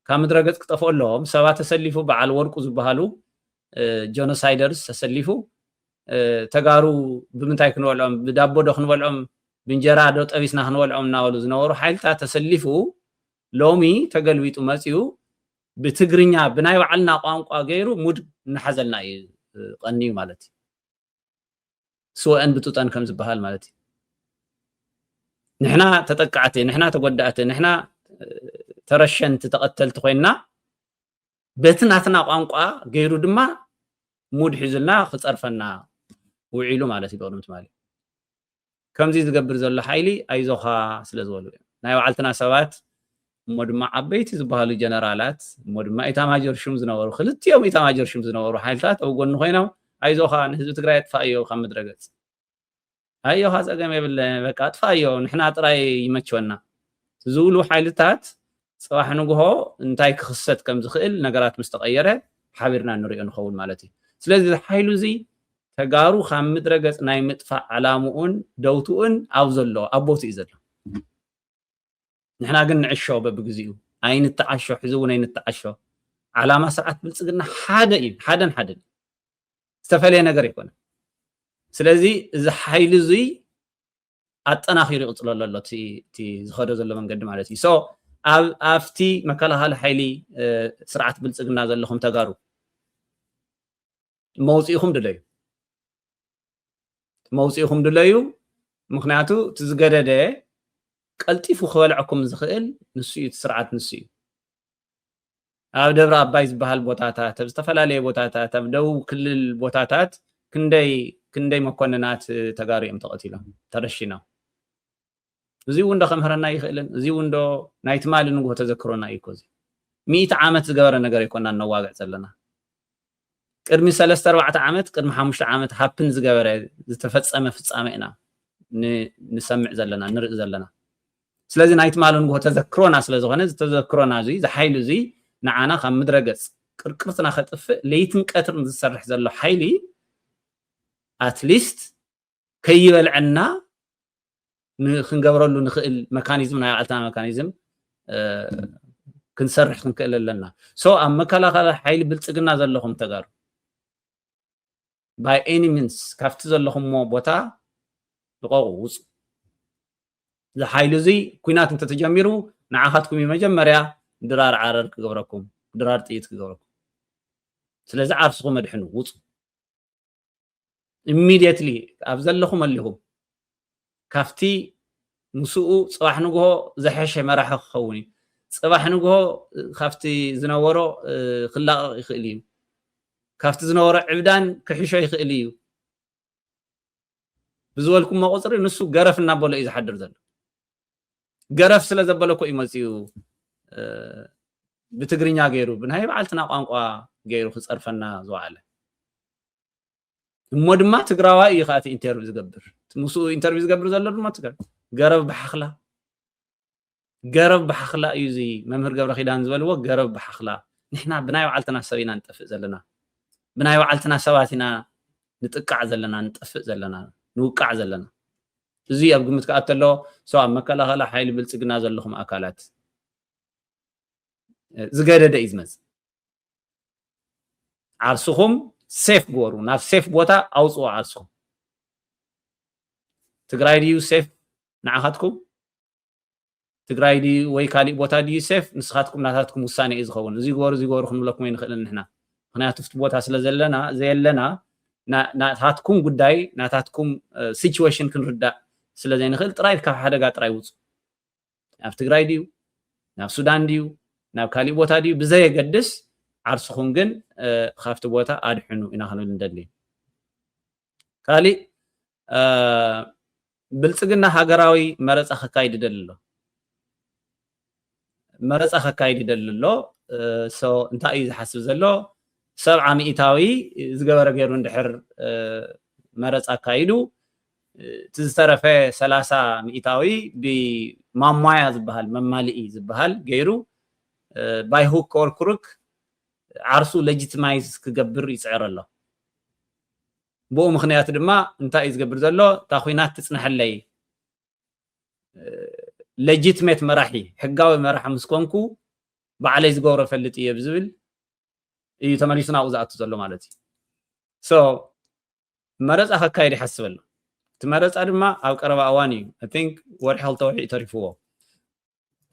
ካብ ምድረ ገጽ ክጠፍኡ ኣለዎም ሰባት ተሰሊፉ በዓል ወርቁ ዝበሃሉ ጆኖሳይደርስ ተሰሊፉ ተጋሩ ብምንታይ ክንበልዖም ብዳቦ ዶ ክንበልዖም ብንጀራ ዶ ጠቢስና ክንበልዖም እናበሉ ዝነበሩ ሓይልታት ተሰሊፉ ሎሚ ተገልቢጡ መጺኡ ብትግርኛ ብናይ ባዕልና ቋንቋ ገይሩ ሙድ እናሓዘልና እዩ ቀኒዩ ማለት እዩ سواء بتوتان كم زبهال مالتي نحنا تتقعتي نحنا تقدعتي نحنا ترشن تتقتل تخوينا بتناتنا قانقا غيرو دما مود حزلنا خصرفنا وعيلو مالتي بقولمت مالي كم زي زغبر زلو حيلي ايزوخا سلازولو ناي وعلتنا سبات مودما عبيتي زبهالو جنرالات مودما ايتاماجر شوم زنورو خلتيوم ايتاماجر شوم زنورو حيلتات او غن خوينو ايزوخا نحزب تግራይ ጥፋዮ ከም ምድረገጽ አየው ሀጸገም ይብል በቃ ጥፋዮ ንሕና ጥራይ ይመቸወና ዝውሉ ሓይልታት ጽባሕ ንግሆ እንታይ ክኽሰት ከም ዝኽእል ነገራት ምስተቀየረ ሓቢርና ንሪኦ ንኸውን ማለት እዩ ስለዚ ሓይሉ እዚ ተጋሩ ካብ ምድረገጽ ናይ ምጥፋእ ዓላሙኡን ደውቱኡን ኣብ ዘሎ ኣቦቱ እዩ ዘሎ ንሕና ግን ንዕሾ በብግዚኡ ኣይንተዓሾ ሕዝቡን ኣይንተዓሾ ዓላማ ስርዓት ብልጽግና ሓደ እዩ ሓደን ዝተፈለየ ነገር ይኮነ ስለዚ እዚ ሓይሊ እዚ ኣጠናኺሩ ይቕጽሎ ኣሎ እቲ ዝኸዶ ዘሎ መንገዲ ማለት እዩ ሶ ኣብቲ መከላኸሊ ሓይሊ ስርዓት ብልጽግና ዘለኹም ተጋሩ መውፂኢኹም ድለዩ ምክንያቱ እቲ ዝገደደ ቀልጢፉ ክበልዐኩም ዝኽእል ንሱ እዩ ስርዓት ንሱ እዩ ኣብ ደብረ ኣባይ ዝበሃል ቦታታት ኣብ ዝተፈላለየ ቦታታት ኣብ ደቡብ ክልል ቦታታት ክንደይ መኮንናት ተጋሩ እዮም ተቐቲሎም ተረሺኖም እዚ ውንዶ ከምህረና ይኽእልን እዚ ውንዶ ናይ ትማሊ ንግሆ ተዘክሮና እዩ ኮዚ 100 ዓመት ዝገበረ ነገር ይኮና ነዋግዕ ዘለና ቅድሚ 3-4 ዓመት ቅድሚ 5 ዓመት ሃፕን ዝገበረ ዝተፈጸመ ፍጻመ ኢና ንሰምዕ ዘለና ንርኢ ዘለና ስለዚ ናይ ትማሊ ንግሆ ተዘክሮና ስለዝኾነ ዝተዘክሮና እዚ ዝሓይሉ እዚ نعانا خم مدرجس قرقرتنا خطف ليتن قطر نزسرح زلو حيلي اتليست كيبلعنا خنغبرلو نخيل ميكانيزم ناي عالتنا ميكانيزم كنسرح كنكل لنا سو ام مكلاخلا حيل بلصقنا زلهم تغار باي اني مينز كافت زلهم مو بوتا لقوس ذا حيل زي كوينات انت تجمرو نعاخاتكم مجمريا درار عرر كغبركم درار طيت كغبركم ስለዚ ዓርስኩም መድሕኑ ውጹ immediately ኣብዘለኹም ኣለኹም ካፍቲ ምስኡ ጽባሕ ንግሆ ዘሐሸ መራሕ ክኸውን ጽባሕ ንግሆ ካፍቲ ዝነበሮ ክላቀቕ ይኽእል እዩ ካፍቲ ዝነበሮ ዕብዳን ክሕሾ ይኽእል እዩ ብዝበልኩም መቆፅሪ ንሱ ገረፍ እናበሎ እዩ ዝሓድር ዘሎ ገረፍ ስለ ዘበለ እኮ ይመጽዩ بتግርኛ ገይሩ ብናይ ባዕልትና ቋንቋ ገይሩ ክጸርፈና ዝዋዕለ እሞ ድማ ትግራዋይ ይኻቲ ኢንተርቪው ዝገብር ሙሱ ኢንተርቪው ዝገብር ዘሎ ድማ ትግራይ ገረብ በሓኽላ እዩ ዚ መምህር ገብረ ኺዳን ዝበልዎ ገረብ በሓኽላ ንሕና ብናይ ባዕልትና ሰቢና ንጠፍእ ዘለና ብናይ ባዕልትና ሰባቲና ንጥቃዕ ዘለና ንጠፍእ ዘለና ንውቃዕ ዘለና እዚ ኣብ ግምት ከኣተሎ ሰው መከላኸላ ሓይሊ ብልጽግና ዘለኹም ኣካላት ዝገደደ ይዝመጽ ዓርስኹም ሴፍ ጎሩ ናብ ሴፍ ቦታ ኣውጽኡ ዓርስኹም ትግራይ ዲዩ ሴፍ ንዓኻትኩም ትግራይ ዲ ወይ ካሊእ ቦታ ዲ ሴፍ ንስኻትኩም ናታትኩም ውሳኔ እዩ ዝኸውን እዚ ጎሩ ክንብለኩም ይንኽእል ንሕና ምክንያቱ ፍቲ ቦታ ስለ ዘለና ዘየለና ናታትኩም ጉዳይ ናታትኩም ሲቹዌሽን ክንርዳእ ስለ ዘይንኽእል ጥራይ ካብ ሓደጋ ጥራይ ውጹ ኣብ ትግራይ ዲዩ ናብ ሱዳን ዲዩ ናብ ካሊእ ቦታ ዲዩ ብዘየገድስ ዓርስኹም ግን ካብቲ ቦታ ኣድሕኑ ኢና ክንብል እንደሊ كالي بلصقنا هاجراوي مرص خكايد دللو مرص خكايد دللو سو انتا اي حسب زلو 700 زغبر غيرو اندحر مرص اكايدو تزترفه 30 بمامايا زبحال ممالئي زبحال غيرو باي هوك اور كروك عرسو ليجيتمايز كغبر يصعر الله بو مخنيات دما انتا يزغبر زلو تا خوينات تصنحلي ليجيتميت مراحي حقاوي مراح مسكونكو بعلي زغور فلطي يبزبل اي تماليسنا اوزاتو زلو مالتي سو مرص اخكايد يحسبلو تمرص ادما او قربا اواني I think ورح التوحي تعرفوه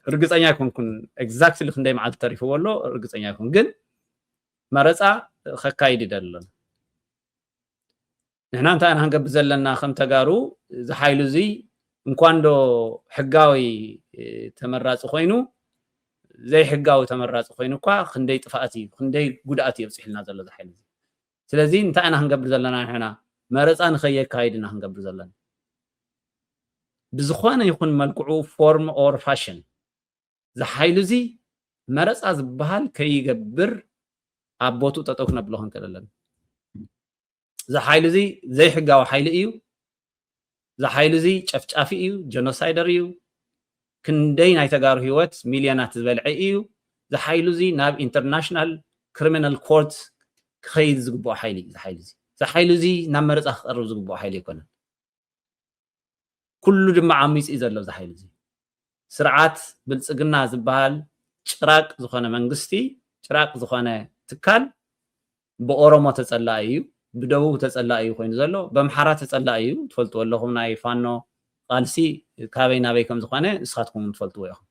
ارغصኛ يكونكن exactly خندي معال تعرفوه له ارغصኛ يكون ግን مرصا خكايد يدلن نحنا انت انا هنقب زلنا خم تغارو زحايلو زي እንኳን ዶ ሕጋዊ ተመራጽ ኮይኑ ዘይ ሕጋዊ ተመራጽ ኮይኑ እኳ ክንደይ ጥፋኣት እዩ ክንደይ ጉድኣት ይብጽሕልና ዘሎ ዝሓይል ስለዚ እንታይ አና ክንገብር ዘለና ንሕና መረጻ ንኸየካይድና ክንገብር ዘለና ብዝኾነ ይኹን መልክዑ ፎርም ኦር ፋሽን ዝሓይሉ እዚ መረጻ ዝበሃል ከይገብር ኣቦቱ ጠጠው ክነብሎ ክንከለለን ዝሓይሉ እዚ ዘይ ሕጋዊ ሓይሊ እዩ ዝሓይሉ እዚ ጨፍጫፊ እዩ ጀኖሳይደር እዩ ክንደይ ናይ ተጋሩ ህይወት ሚልዮናት ዝበልዐ እዩ ዝሓይሉ እዚ ናብ ኢንተርናሽናል ክሪሚናል ኮርት ክኸይድ ዝግብኦ ሓይሊ ዝሓይሉ እዚ ዝሓይሉ እዚ ናብ መረጻ ክቐርብ ዝግብኦ ሓይሊ ይኮነን ኩሉ ድማ ዓሚጽ እዩ ዘሎ ዝሓይሉ እዚ ስርዓት ብልጽግና ዝበሃል ጭራቅ ዝኾነ መንግስቲ ጭራቅ ዝኾነ ትካል ብኦሮሞ ተጸላኢ እዩ بدو تسأل أيه خوين زلوا بمحارات تسأل أيه تفلتوا اللهم ناي فانو قالسي كابينا بيكم زخانة إسخاتكم تفلتوا ياهم.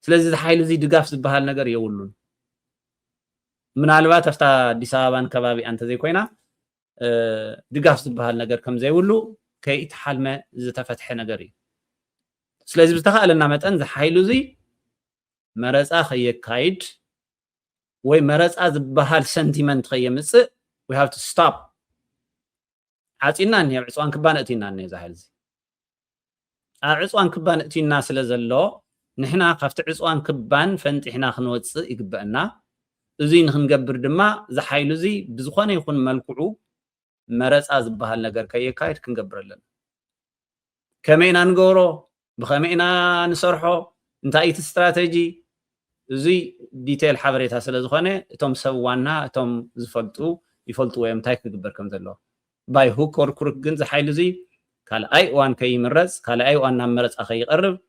سلزي حيل زي دقاف بهال نجار يقولون. من الوقت أفتا ديسابان كبابي أنت زي كوينا دقاف بهال نجار كم زي يقولوا كي يتحل ما زي تفتح نجاري. سلزي بتخيل إن نعمت أنز حيل زي مرز أخي كايد ومرز أز بهال sentiment خيمس we have to stop عطينا ني عصوان كبان اتينا ني زحلزي عصوان كبان اتينا سلازلو نحنا خفت عصوان كبان فنطحنا خنوص يغبأنا ازي نخنغبر دما زحايلو زي بزخونه يكون ملكعو مرصا زبحال ነገር ከየካይድ ክንገብረለን ከመይና ንገሮ በከመይና ንሰርሖ እንታይ እቲ ስትራቴጂ እዚ ዲቴል ሓበሬታ ስለዝኾነ እቶም ሰብ ዋና እቶም ዝፈልጡ يفلتوا ويم تايك كبر كم زلوا باي هوك اور كروك جن زحيل زي قال اي وان كي مرز قال اي وان مرز اخي يقرب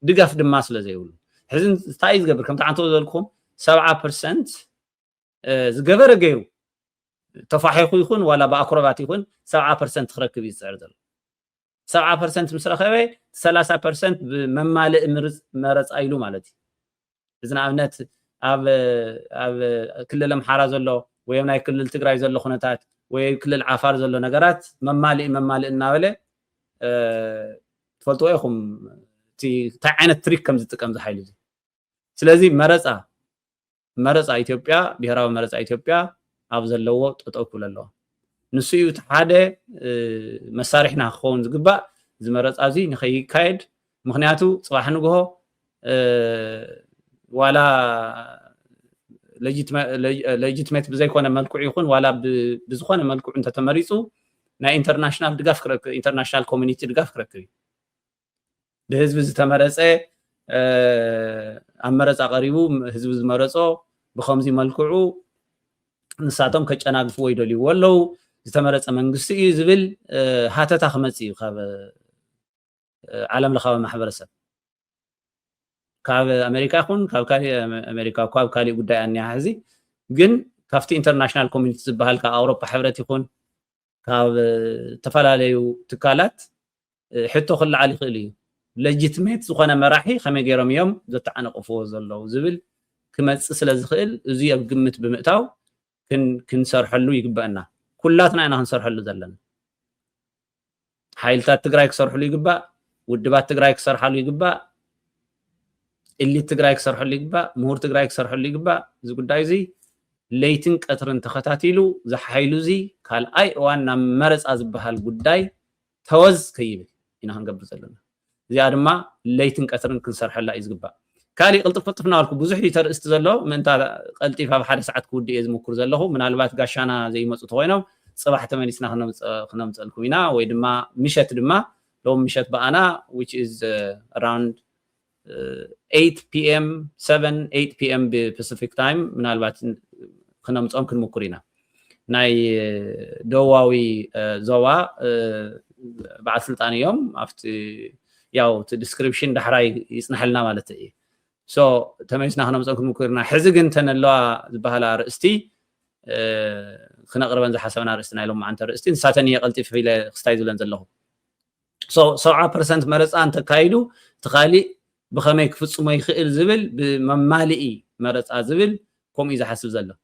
دقاف دماس لزي يقول حزن تايز قبر كم تعنتو لكم 7% زغبر غيرو تفاحيخو يكون ولا باقربات يكون 7% تخركب يصير زل 7% مسرخوي 30% بممالئ مرز ايلو مالتي اذن ابنت اب كل محارا زلو ويم ناي كلل تግራይ ዘሎ ኹነታት ወይ ክልል ዓፋር ዘሎ ነገራት መማሊ እናበለ ትፈልጡ ይኹም እቲ ታይ ዓይነት ትሪክ ከም ዝጥቀም ዝሓይሉ እዚ ስለዚ መረጻ ኢትዮጵያ ብሄራዊ መረጻ ኢትዮጵያ ኣብ ዘለዎ ጠጠው ክብለሎ ንሱ እዩ ሓደ መሳርሕና ክኸውን ዝግባእ ዝመረጻ እዚ ንኸይካየድ ምክንያቱ ጽባሕ ንግሆ ዋላ legitimate بزي كونه ملكوع يكون ولا بزخونه ملكوع انت تمريصو نا انترناشنال دغاف كرك انترناشنال كوميونيتي دغاف كرك بهزب زتمرصه امرص قريبو حزب زمرصو بخمزي ملكوعو نساتم كጨናግፉ ወይደሊ ወለው ዝተመረጸ መንግስቲ እዩ ዝብል ሃተታ خمصي ካብ ዓለም ለኻዊ ማሕበረሰብ ካብ አሜሪካ ይኹን ካብ ካሊ አሜሪካ ካብ ካሊ ጉዳይ አንያ ሕዚ ግን ካፍቲ ኢንተርናሽናል ኮሚኒቲ ዝበሃል ካብ አውሮፓ ሕብረት ይኹን ካብ ተፈላለዩ ትካላት ሕቶ ክልዓል ይኽእል እዩ ሌጂቲሜት ዝኾነ መራሒ ከመይ ገይሮም እዮም ዘተዓነቕፍዎ ዘለው ዝብል ክመጽእ ስለ ዝኽእል እዚ ኣብ ግምት ብምእታው ክንሰርሐሉ ይግባአና ኩላትና ኢና ክንሰርሐሉ ዘለና ሓይልታት ትግራይ ክሰርሐሉ ይግባእ ውድባት ትግራይ ክሰርሐሉ ይግባእ اللي تقرأ يكسر حلي جبا مهور تقرأ يكسر حلي جبا زي قد عايزي ليتن قطرن تخاتاتيلو زحايلو زي قال اي وانا مرص ازبحال ጉዳይ توز كيبل إنا هنقبل زلنا زيادة ما ليتن قطرن كنسرحلا يزغبا كالي قلطف قطفنا لكم بزح ليتر استزلو من انت قلطيفا بحد ساعات كودي يزمكر زلهو منالبات غاشانا زي مصط وينو صباح تمنيسنا خنمصلكم إنا وي دما مشت دما لو مشت بانا which is around 8 p.m. 8 p.m. Pacific time منالبات خنمصم كنمكرينا ناي دواوي زوا بعد سلطان يوم افت ያው ዲስክሪፕሽን ዳሕራይ ይጽናሐልና ማለት እዩ ሶ ተመይስና خنمصم كنمكرنا ሕዚ ግን ተነለዋ ዝበሃላ ርእስቲ خنقربن زحسبنا ርእስትና ኢሎም ማንተ ርእስቲ ንሳተን የቀልጢፍ ኢለ ክስታይ ዝብለን ዘለኹ ሶ 70% መረፃ እንተካይዱ ተኻሊ بخمي كفصمو يخيل زبل بممالئي مرصا زبل كوم اذا حسب زله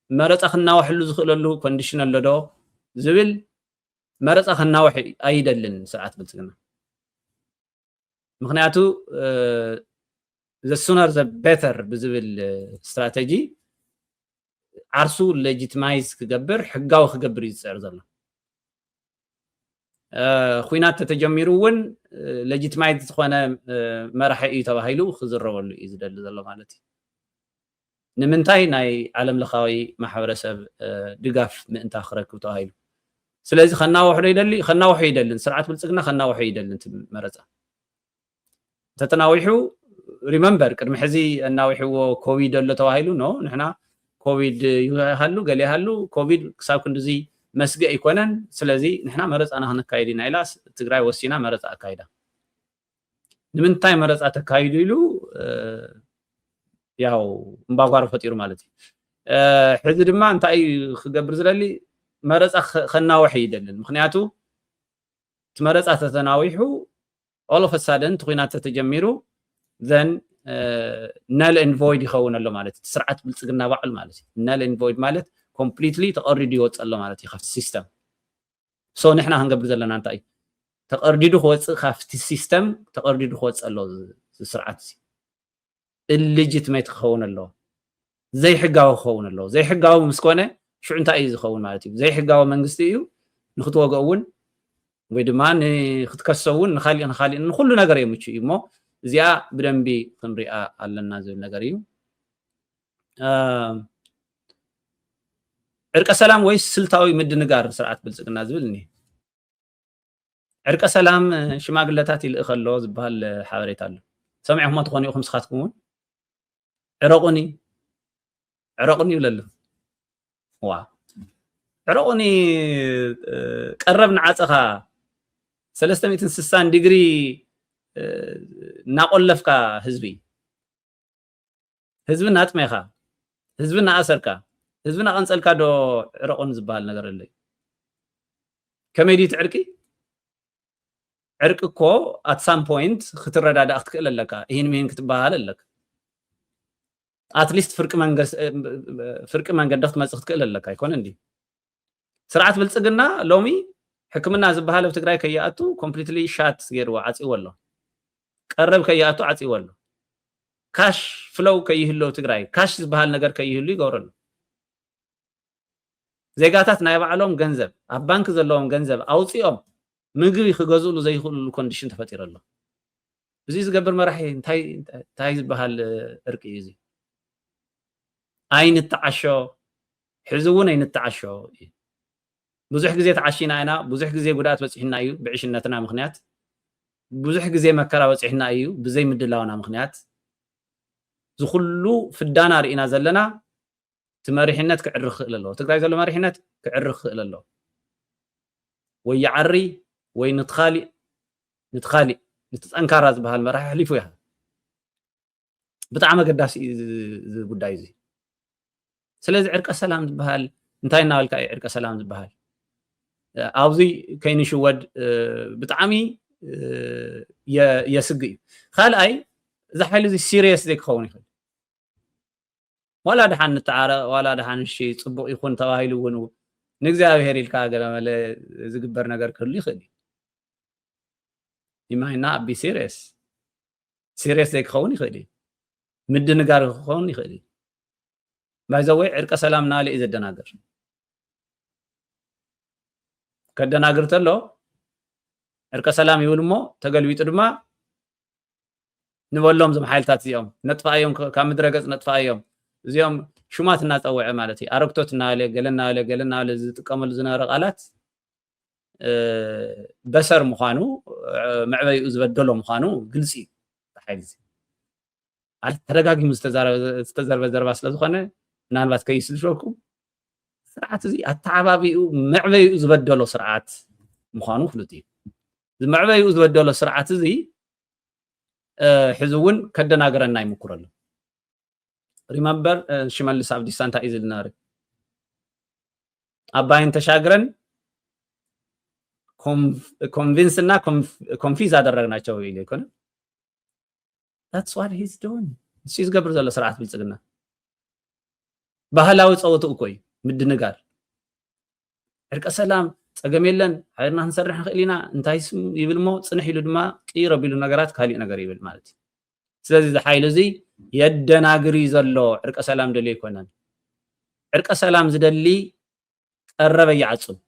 مرصا خناوحلو زخللو كونديشنال لدو زبل مرصا خناوح ايدلن سرعت بلصقنا مخنياتو the sooner the better بزبل استراتيجي عرسو ليجيتمايز كغبر حقاو كغبر يصير زله خوينات تتجمرون لجيتمايت تخونه مرحي تباهيلو خزرولو يزدل زلو مالتي نمنتاي ناي عالم لخاوي محبرسب دغاف منتا خركو تباهيلو سلازي خنا وحو يدلن سرعت بلصقنا خنا وحو يدلن مرصا تتناويحو ريممبر قدم حزي اناويحو كوفيد له تباهيلو نو نحنا كوفيد يهالو قال يهالو كوفيد كساب كندزي مسجع يكونن سلازي نحنا مرص انا هنكايدنا إلاس تግራይ ወሲና مرص አካይዳ ንምንታይ مرص አተካይዱ ኢሉ ያው እንባጓር ፈጢሩ ማለት እዩ ሕዚ ድማ እንታይ ክገብር ዝለሊ مرص خناوح ይደልን ምክንያቱ ትመረጻ ተተናዊሑ all of a sudden ትኩናት ተጀሚሩ then null and void ይኸውን ኣሎ ማለት ስርዓት ብልጽግና ባዕል ማለት null and void ማለት completely تقريدي وصل ማለት يخفت سيستم سو نحنا هنقبل زلنا انتاي تقريدو خوص خفت سيستم تقريدو خوصل سرعت الليجيتميت خون الله زي حقاو خون الله زي حقاو مسكونه شو انت اي خون معناتي زي حقاو منغستي يو نختوغون ويدمان ختكسون نخالي كل ነገር يمچ يمو زيا بدنبي كنريا علنا زي ነገር يو عرق سلام ويس سلطاوي مدنغار سرعت بلصقنا زبلني عرق سلام شماغلتات يلخلو زبال حبريت الله سمعهم ما تخوني خمس خاتكم عرقني ولا لا وا عرقني قربنا عصخا 360 ديجري ناقلفكا حزبنا اطميخا حزبنا اسركا حزبنا قنصلكا دو عرقون زبال ነገር اللي كميدي تعرقي عرق እኮ at some point ክትረዳዳ ክትክለለካ ይሄን ምን ክትባሃል ለክ at least ፍርቅ መንገድ ደፍት መጽህ ክትክለለካ አይኮን እንዴ ስርዓት ብልጽግና ሎሚ ሕክምና ዝባሃል በትግራይ ከያአቱ completely shot ገይርዋ ዓጺ ወሎ ቀረብ ከያአቱ ዓጺ ወሎ ካሽ ፍሎው ከይህሎ ትግራይ ካሽ ዝባሃል ነገር ከይህሉ ይገውረሉ زيغاتات ናይ ባዕሎም ገንዘብ ኣብ ባንክ ዘለዎም ገንዘብ ኣውጽኦም ምግቢ ክገዝሉ ዘይኽእሉ ኮንዲሽን ተፈጢሩ ኣሎ እዚ ዝገብር መራሒ እንታይ ዝበሃል እርቂ እዚ አይን ተዓሾ ሕዝቡን አይን ተዓሾ ብዙሕ ግዜ ተዓሺና ኢና ብዙሕ ግዜ ጉዳት በጽሕና እዩ ብዕሽነትና ምኽንያት ብዙሕ ግዜ መከራ በጽሕና እዩ ብዘይ ምድላውና ምኽንያት ዝኹሉ ፍዳና ርኢና ዘለና تمارحنات كعرخ لله تقدر زلو مارحنات كعرخ لله ويعري وينتخالي نتانكار بهال مراحل ليفوها بطعم قداس ጉዳይ እዚ ስለዚህ ዕርቀ ሰላም ዝበሃል እንታይ ናልካ ዕርቀ ሰላም ዝበሃል ኣብዚ ከይንሽወድ ብጣዕሚ የስግ ካልኣይ ዝሓይሉ እዚ ሲሪየስ ዘይክኸውን ይኽእል ولا دحن نتعارى ولا دحن شيء صبق يكون تواهيل ونو نغزابير ይልካ ገለመለ ዝግበር ነገር ክሉ ይኽእል ይማይና ቢ ሲሪየስ ዘይክኸውን ይኽእል ምድንጋር ክኸውን ይኽእል بايزوي عرق سلام نالي إذا الدناقر كالدناقر تلو عرق سلام يقول مو تقلويت دما نقول لهم زم حالتات زيهم نطفى يوم كام درجة نطفى يوم زيهم شو ما الناس أوعى مالتي أركتوت نالي قلنا على كمل زنا رقالات بسر مخانو معبي أزبدلو مخانو قلسي حيزي على ترجع مستزار بزر بس لازخانة نالبات كيس شوكم سرعات زي التعبابي معبي أزبدلو سرعات مخانو خلتي معبي أزبدلو سرعات زي حزون كدنا قرنا يمكرله remember شمال لساب دي سانتا إزل نار أباين تشاغرن convince na confuse አደረግና ቸው ይልከነ that's what he's doing ሲዝ ገብር ዘሎ ስርዓት ብልጽግና ባህላዊ ጸውቱ እኮይ ምድንጋር ዕርቀ ሰላም ጸገም የለን ሃይርና ንሰርሕ ንኽእሊና እንታይስ ይብልሞ ጽንሕ ኢሉ ድማ ቅይሮ ቢሉ ነገራት ካሊእ ነገር ይብል ማለት ስለዚህ ዝሓይሉ እዚ የደናግሪ ዘሎ ዕርቀ ሰላም ደሊ ይኮነን ዕርቀ ሰላም ዝደሊ ቀረበ ይዓጽም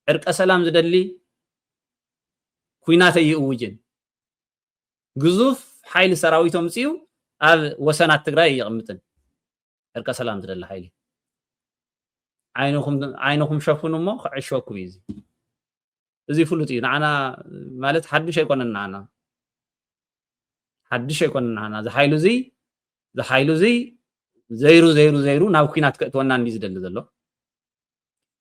عرق سلام زدلي كوينات يؤوجن جزوف حيل سراويتهم سيو أب وسنات تجري يغمتن عرق سلام زدلي حيلي عينكم شافون ما عشوا كويز زي فلوتي أنا مالت حدش يكون أنا حدش يكون أنا ذا حيلو زي زيرو ناو كوينات كتوانا عندي زدلي زلو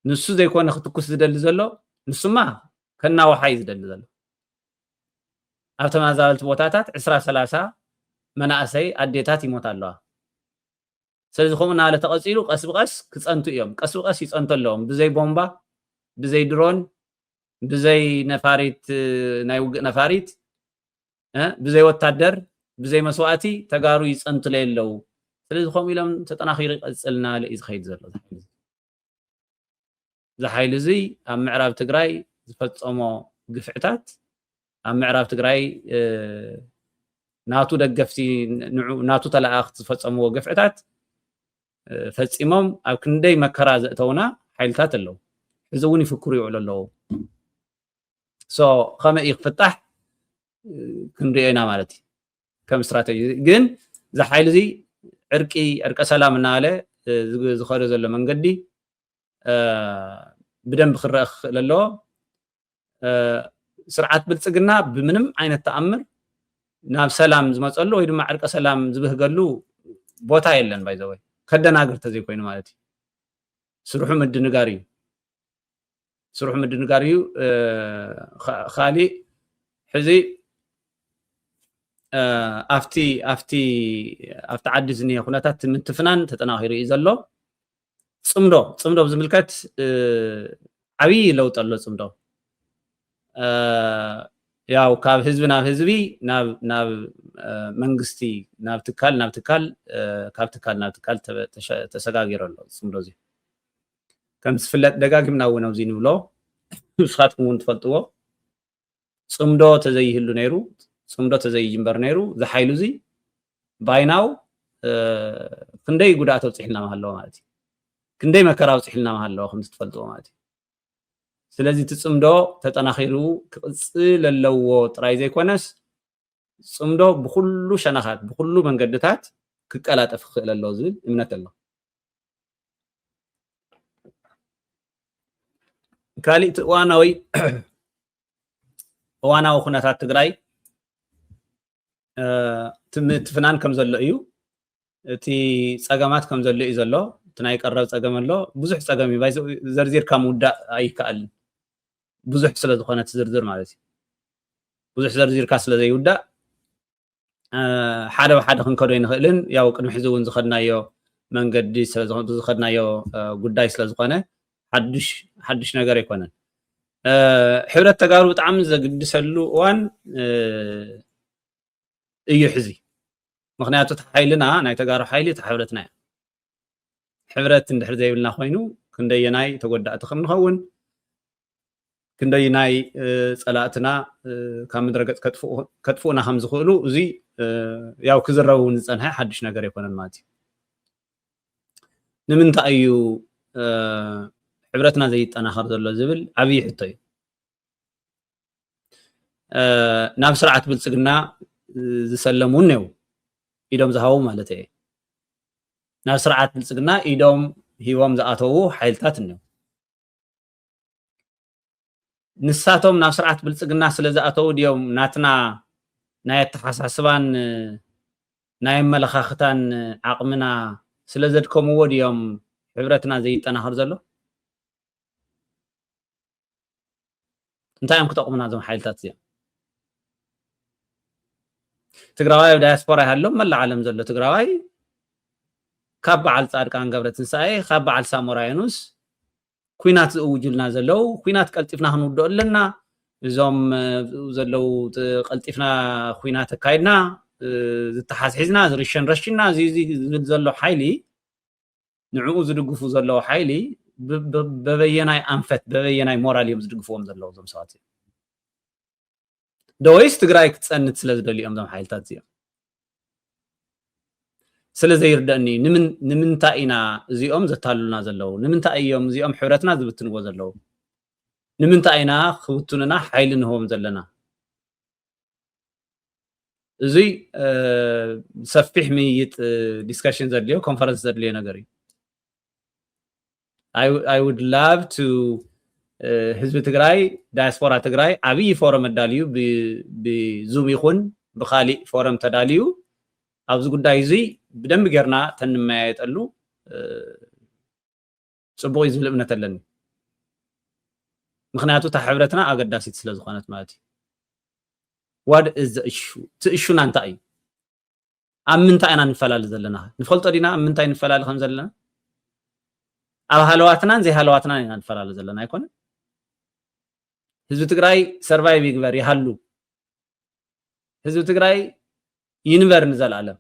نسو زي كون خطكوس زدل زلو نسو ما كنا وحي زدل زلو أفتح ما زالت بوتاتات 10-30 مناسي أديتات يموت الله سلزخو من على تقصيلو قس بقس كتصنتو يوم قس بقس يتصنتو لهم بزي بومبا بزي درون بزي نفاريت بزي وتادر بزي مسواتي تقارو يتصنتو ليلو سلزخو ميلهم تتناخير قصلنا لإز خيد زلو زحيل زي أم معراب تجراي زفتأمو قفعتات أم معراب تجراي ناتو دقفتي ناتو تلاأخ زفتأمو قفعتات فتسمم أو كندي مكراز تونا حيلتات اللو زوني فكري على اللو خما يفتح كندي أنا مالتي كم استراتيجي جن زحيل زي عرق سلام ناله زخارج اللي من قدي بدن بخرخ لله سرعات بلصقنا بمنم عينه تأمر ناب سلام زمصلو ወይ ድማ عرق سلام ዝብህገሉ ቦታ የለን ባይዘወይ ከደናግር ተዘይ ኮይኑ ማለት ስሩሑ ምድንጋሪዩ خالي ሕዚ ኣፍቲ ዓዲ ዝኒሄ ኩነታት ምትፍናን ተጠናኺሩ እዩ ዘሎ ጽምዶ ብዝምልከት ዓብይ ለውጥ ኣሎ ጽምዶ ያው ካብ ህዝቢ ናብ ህዝቢ ናብ መንግስቲ ናብ ትካል ካብ ትካል ናብ ትካል ተሰጋጊሩ ኣሎ ጽምዶ እዚ ከም ዝፍለጥ ደጋግምና እውን ኣብዚ ንብሎ ንስኻትኩም እውን ትፈልጥዎ ጽምዶ ተዘይህሉ ነይሩ ጽምዶ ተዘይጅምበር ነይሩ ዝሓይሉ እዚ ባይናው ክንደይ ጉድኣት ኣውፅሒልና ማሃለዎ ማለት እዩ كندي مكراو صحلنا مهالله خمس تفلتوا ماتي سلازي تصمدو تتناخيرو قصل اللو طراي زي كونس صمدو بكل شنخات بكل منقدتات كقلاطف خل الله زل امنت الله كالي وانا خناتات تግራይ تفنان كم زلو እዩ እቲ ጸገማት ከም ዘሎ እዩ ዘሎ تناي قرب ጸገም ኣሎ ብዙሕ ጸገም ይባይዘ ዘርዚርካ ሙዳእ ኣይካኣልን ብዙሕ ስለ ዝኾነ ዝርዝር ማለት እዩ ብዙሕ ዘርዚርካ ስለ ዘይውዳእ ሓደ ብሓደ ክንከዶ ይንኽእልን ያው ቅድሚ ሕዚ እውን ዝኸድናዮ መንገዲ ስለ ዝኸድናዮ ጉዳይ ስለ ዝኾነ ሓድሽ ነገር ኣይኮነን ሕብረት ተጋሩ ብጣዕሚ ዘግድሰሉ እዋን እዩ ሕዚ ምክንያቱ ተሓይልና ናይ ተጋሩ ሓይሊ ተሕብረትና ሕብረት እንድሕር ዘይብልና ኮይኑ ክንደየናይ ተጎዳእቲ ከም ንኸውን ክንደየናይ ጸላእትና ካብ ምድረገጽ ከጥፉና ከም ዝኽእሉ እዚ ያው ክዝረቡ ንጸንሐ ሓድሽ ነገር ኣይኮነን ማለት እዩ ንምንታይ እዩ ሕብረትና ዘይጠናኸር ዘሎ ዝብል ዓብይ ሕቶ እዩ ናብ ስርዓት ብልጽግና ዝሰለሙ ነው ኢዶም ዝሃቡ ማለት እዩ ናብ ስርዓት ብልጽግና ኢዶም ሂቦም ዝኣተዉ ሓይልታት ነው ንሳቶም ናብ ስርዓት ብልጽግና ስለ ዝኣተዉ ድዮም ናትና ናይ ኣተሓሳስባን ናይ መለኻኽታን ዓቕምና ስለ ዘድከምዎ ድዮም ሕብረትና ዘይጠናኸር ዘሎ እንታይ እዮም ክጠቕሙና ዞም ሓይልታት እዚኦም ትግራዋይ ዳያስፖራ ይሃሎም መላእ ዓለም ዘሎ ትግራዋይ ካብ በዓል ጻድቃን ገብረትንሳኤ ካብ በዓል ሳሞራ ዩኑስ ኩናት ዝእውጁልና ዘለው ኩናት ቀልጢፍና ክንውድኦ ኣለና እዞም ዘለው ቀልጢፍና ኩናት ኣካይድና ዝተሓስሒዝና ዝርሸን ረሽና እዚ ዝብል ዘሎ ሓይሊ ንዕኡ ዝድግፉ ዘለው ሓይሊ በበየናይ ኣንፈት በበየናይ ሞራል እዮም ዝድግፍዎም ዘለው ዞም ሰባት ደወይስ ትግራይ ክትጸንት ስለ ዝደልዮም ዞም ሓይልታት እዚኦም ስለ ዘይርዳእኒ ንምንታይ ኢና እዚኦም ዘታሉና ዘለው ንምንታይ እዮም እዚኦም ሕብረትና ዝብትንዎ ዘለው ንምንታይ ኢና ክውቱንና ሓይሊ ንህቦም ዘለና እዚ ሰፊሕ ምይይጥ ዲስከሽን ዘድልዮ ኮንፈረንስ ዘድልዮ ነገር እዩ I would love to ህዝቢ ትግራይ ዳያስፖራ ትግራይ ዓብይ ፎረም ኣዳልዩ ብዙም ይኹን ብኻሊእ ፎረም ተዳልዩ ኣብዚ ጉዳይ እዚ ብደንብ ጌርና ተንመያየጠሉ ጽቡቕ እዩ ዝብል እምነት ኣለኒ ምክንያቱ እታ ሕብረትና ኣገዳሲት ስለ ዝኾነት ማለት እዩ what is the issue እቲ እሹና እንታይ እዩ ኣብ ምንታይ ኢና ንፈላሊ ዘለና ንፈልጦ ዲና ኣብ ምንታይ ንፈላሊ ከም ዘለና ኣብ ሃለዋትናን ዘይሃለዋትናን ኢና ንፈላሊ ዘለና ኣይኮነን ህዝቢ ትግራይ ሰርቫይቭ ይግበር ይሃሉ ህዝቢ ትግራይ ይንበር ንዘለዓለም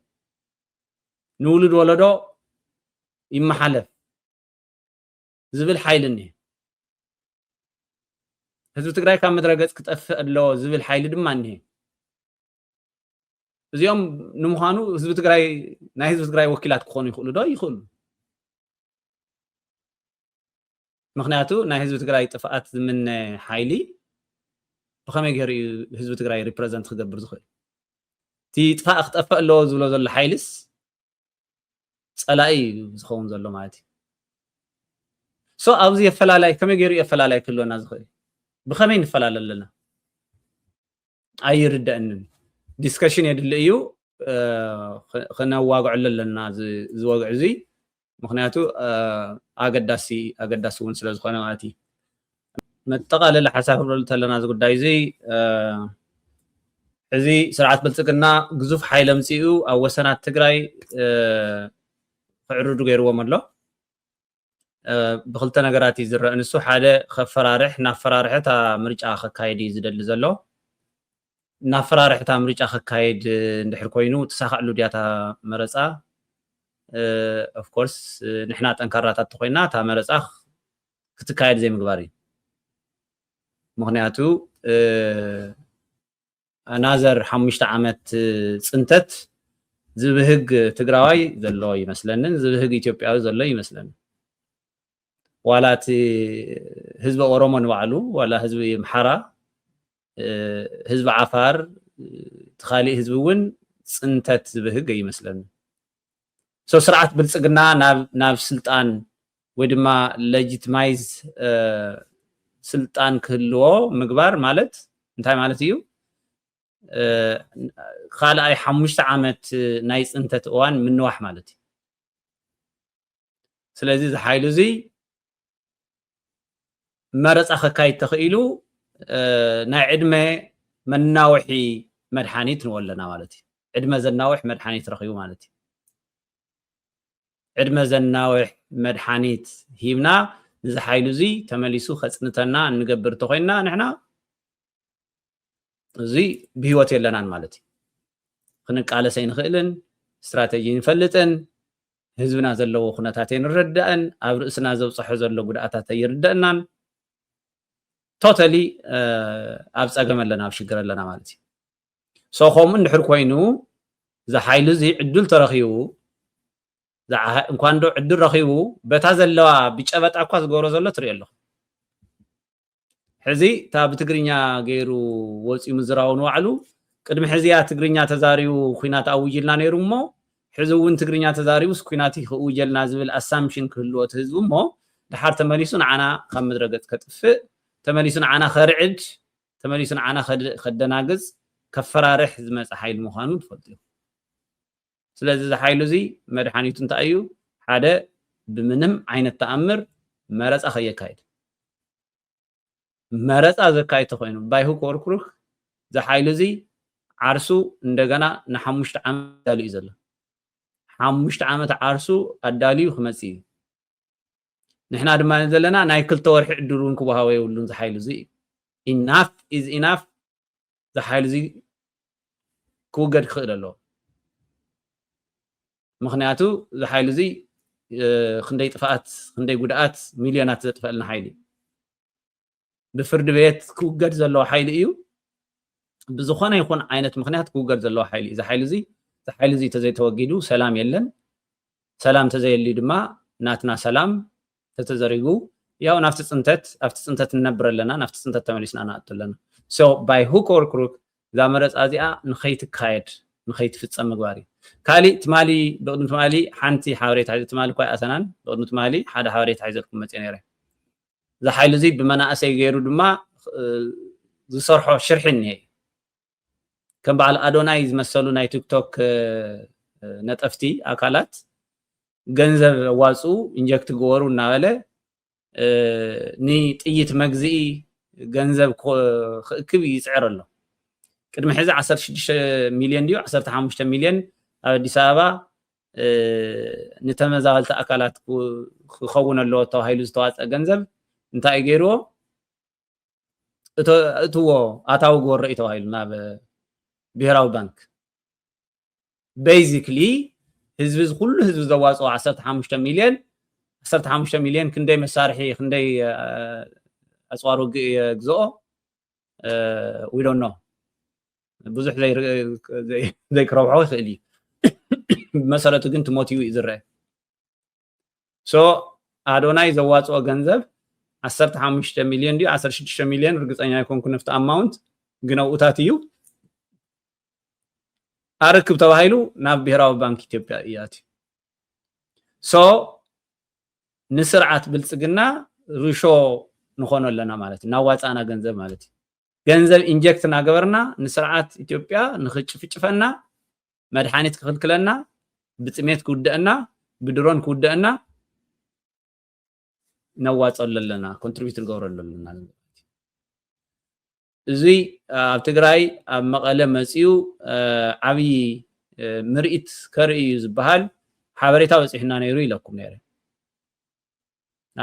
ንውሉድ ወለዶ ይመሓለፍ ዝብል ሓይሊ እኒሄ ህዝቢ ትግራይ ካብ ምድረ ገጽ ክጠፍእ ኣለዎ ዝብል ሓይሊ ድማ እኒሄ እዚኦም ንምዃኑ ህዝቢ ትግራይ ናይ ህዝቢ ትግራይ ወኪላት ክኾኑ ይኽእሉ ዶ ይኽእሉ ምክንያቱ ናይ ህዝቢ ትግራይ ጥፍኣት ዝምነ ሓይሊ ብኸመይ ገይሩ እዩ ህዝቢ ትግራይ ሪፕረዘንት ክገብር ዝኽእል እቲ ጥፋእ ክጠፍእ ኣለዎ ዝብሎ ዘሎ ሓይልስ ጸላኢ ዝኸውን ዘሎ ማለት እዩ ሶ ኣብዚ የፈላላይ ከመይ ገይሩ የፈላላይ ክህልወና ዝኽእል ብኸመይ ንፈላለ ኣለና ኣይርዳእንን ዲስከሽን የድሊ እዩ ክነዋግዕሉ ኣለና ዝወግዕ እዚ ምክንያቱ ኣገዳሲ እውን ስለ ዝኾነ ማለት እዩ መጠቃለለ ሓሳብ ክብለሉ ተለና እዚ ጉዳይ እዚ እዚ ስርዓት ብልጽግና ግዙፍ ሓይሊ ኣምፂኡ ኣብ ወሰናት ትግራይ ክዕርዱ ገይርዎም ኣሎ ብክልተ ነገራት እዩ ዝረአ ንሱ ሓደ ከፈራርሕ ናፈራርሕታ ምርጫ ከካይድ እዩ ዝደሊ ዘሎ ናፈራርሕታ ምርጫ ከካይድ እንድሕር ኮይኑ ተሳኻዕሉ ድያታ መረፃ of course ንሕና ጠንካራታት ኮይና ታ መረፃ ክትካየድ ዘይምግባር እዩ ምክንያቱ ኣናዘር 5 ዓመት ጽንተት ዝብህግ ትግራዋይ ዘሎ ይመስለንን ዝብህግ ኢትዮጵያዊ ዘሎ ይመስለንን ዋላቲ ህዝቢ ኦሮሞ ንባዕሉ ዋላ ህዝቢ ምሓራ ህዝቢ ዓፋር ተኻሊእ ህዝቢ እውን ጽንተት ዝብህግ ይመስለንን ሶ ስርዓት ብልጽግና ናብ ስልጣን ወይ ድማ ሌጂቲማይዝ ስልጣን ክህልዎ ምግባር ማለት እንታይ ማለት እዩ ካልኣይ 5 ዓመት ናይ ጽንተት እዋን ምንዋሕ ማለት እዩ ስለዚ ዝሓይሉ እዚ መረፃ ከካይድ ተኽኢሉ ናይ ዕድመ መናውሒ መድሓኒት ንወለና ማለት እዩ ዕድመ ዘናውሕ መድሓኒት ረኺቡ ማለት እዩ ዕድመ ዘናውሕ መድሓኒት ሂብና ዝሓይሉ እዚ ተመሊሱ ከጽንተና እንገብር ተኾይና ንሕና እዚ ብህይወት የለናን ማለት እዩ ክንቃለሰ ይንኽእልን ስትራቴጂ ንፈልጥን ህዝብና ዘለዎ ኩነታት ንረዳእን ኣብ ርእስና ዘብፅሖ ዘሎ ጉድኣታት ይርዳእናን ቶታሊ ኣብ ፀገም ኣለና ኣብ ሽግር ኣለና ማለት እዩ ሶ ከምኡ እንድሕር ኮይኑ ዝሓይሉ እዚ ዕድል ተረኺቡ እንኳን ዶ ዕድል ረኺቡ በታ ዘለዋ ቢጨበጣ እኳ ዝገብሮ ዘሎ ትሪኦ ኣለኹ ሕዚ እታ ብትግርኛ ገይሩ ወፂኡ ምዝራው ንባዕሉ ቅድሚ ሕዚያ ትግርኛ ተዛሪቡ ኩናት ኣውጅልና ነይሩ እሞ ሕዚ እውን ትግርኛ ተዛሪቡስ ኩናት ይኽውጀልና ዝብል ኣሳምሽን ክህልዎ እቲ ህዝቢ እሞ ድሓር ተመሊሱ ንዓና ካብ ምድረ ገጽ ከጥፍእ ተመሊሱ ንዓና ኸርዕድ ተመሊሱ ንዓና ከደናግጽ ከፈራርሕ ዝመጽ ሓይሊ ምዃኑ ትፈልጡ ኢኹም ስለዚ እዚ ሓይሉ እዚ መድሓኒቱ እንታይ እዩ ሓደ ብምንም ዓይነት ተኣምር መረፃ ከየካይድ መረፃ ዘካይድ ተኮይኑ ባይሁ ኮርኩሩክ ዝሓይሉ እዚ ዓርሱ እንደገና ን5 ዓመት ዳልዩ ዘሎ 5 ዓመት ዓርሱ ኣዳልዩ ክመጽ እዩ ንሕና ድማ ዘለና ናይ 2 ወርሒ ዕድል እውን ክወሃቦ የብሉን ዝሓይሉ እዚ ኢናፍ ኢዝ ኢናፍ ዝሓይሉ እዚ ክውገድ ክኽእል ኣለዎ ምክንያቱ ዝሓይሉ እዚ ክንደይ ጥፋኣት ክንደይ ጉድኣት ሚልዮናት ዘጥፈአልና ሓይሊ ብፍርዲ ቤት ክውገድ ዘለዎ ሓይሊ እዩ ብዝኾነ ይኹን ዓይነት ምክንያት ክውገድ ዘለዎ ሓይሊ እዩ ዝሓይሉ እዚ ተዘይተወጊዱ ሰላም የለን ሰላም ተዘየልዩ ድማ ናትና ሰላም ተተዘሪጉ ያው ናፍቲ ፅንተት ንነብር ኣለና ናፍቲ ፅንተት ተመሊስና ንኣቱ ኣለና ሶ ባይ ሁክ ኦር ክሩክ እዛ መረፃ እዚኣ ንኸይትካየድ ንኸይትፍፀም ምግባር እዩ ካልእ ትማሊ ብቅድሚ ትማሊ ሓንቲ ሓበሬታ ሒዘ ትማሊ እኳ ኣተናን ብቅድሚ ትማሊ ሓደ ሓበሬታ ሒዘልኩም መፅእ ነይረ ዝሓይሉ እዚ ብመናእሰይ ገይሩ ድማ ዝሰርሖ ሽርሒ እኒሄ ከም በዓል ኣዶናይ ዝመሰሉ ናይ ቲክቶክ ነጠፍቲ ኣካላት ገንዘብ ዋፁ ኢንጀክት ገበሩ እናበለ ንጥይት መግዝኢ ገንዘብ ክእክብ ይፅዕር ኣሎ ቅድሚ ሕዚ 16 ሚልዮን ድዩ 15 ሚልዮን ኣብ ኣዲስ ኣበባ ንተመዛበልቲ ኣካላት ክኸውን ኣለዎ ተባሂሉ ዝተዋፅአ ገንዘብ እንታይ ገይርዎ እትዎ ኣታዊ ግበሮ እዩ ተባሂሉ ናብ ብሄራዊ ባንክ ቤዚክሊ ህዝቢ ኩሉ ህዝቢ ዘዋፅኦ 15 ሚልዮን ክንደይ መሳርሒ ክንደይ ኣፅዋር ውግእ ግዝኦ we don't know ብዙሕ ዘይክረብሖ ይኽእል እዩ መሰረቱ ግን ትሞትዩ እዩ ዝረአ ሶ ኣዶናይ ዘዋፅኦ ገንዘብ 15 ሚልዮን ድዩ 16 ሚልዮን ርግፀኛ ይኮንኩ ነፍቲ ኣማውንት ግን ኣብኡታት እዩ ኣርክብ ተባሂሉ ናብ ብሄራዊ ባንክ ኢትዮጵያ እያትዩ ሶ ንስርዓት ብልፅግና ርሾ ንኾኖ ኣለና ማለት እዩ ናዋፃእና ገንዘብ ማለት እዩ ገንዘብ ኢንጀክት እናገበርና ንስርዓት ኢትዮጵያ ንኽጭፍጭፈና መድሓኒት ክኽልክለና ብፅሜት ክውድአና ብድሮን ክውድአና ነዋፀሉ ኣለና ኮንትሪቢዩት ንገብረሉ ኣለና እዚ ኣብ ትግራይ ኣብ መቐለ መፅኡ ዓብይ ምርኢት ከርኢ እዩ ዝበሃል ሓበሬታ በፂሕና ነይሩ ኢለኩም ነይረ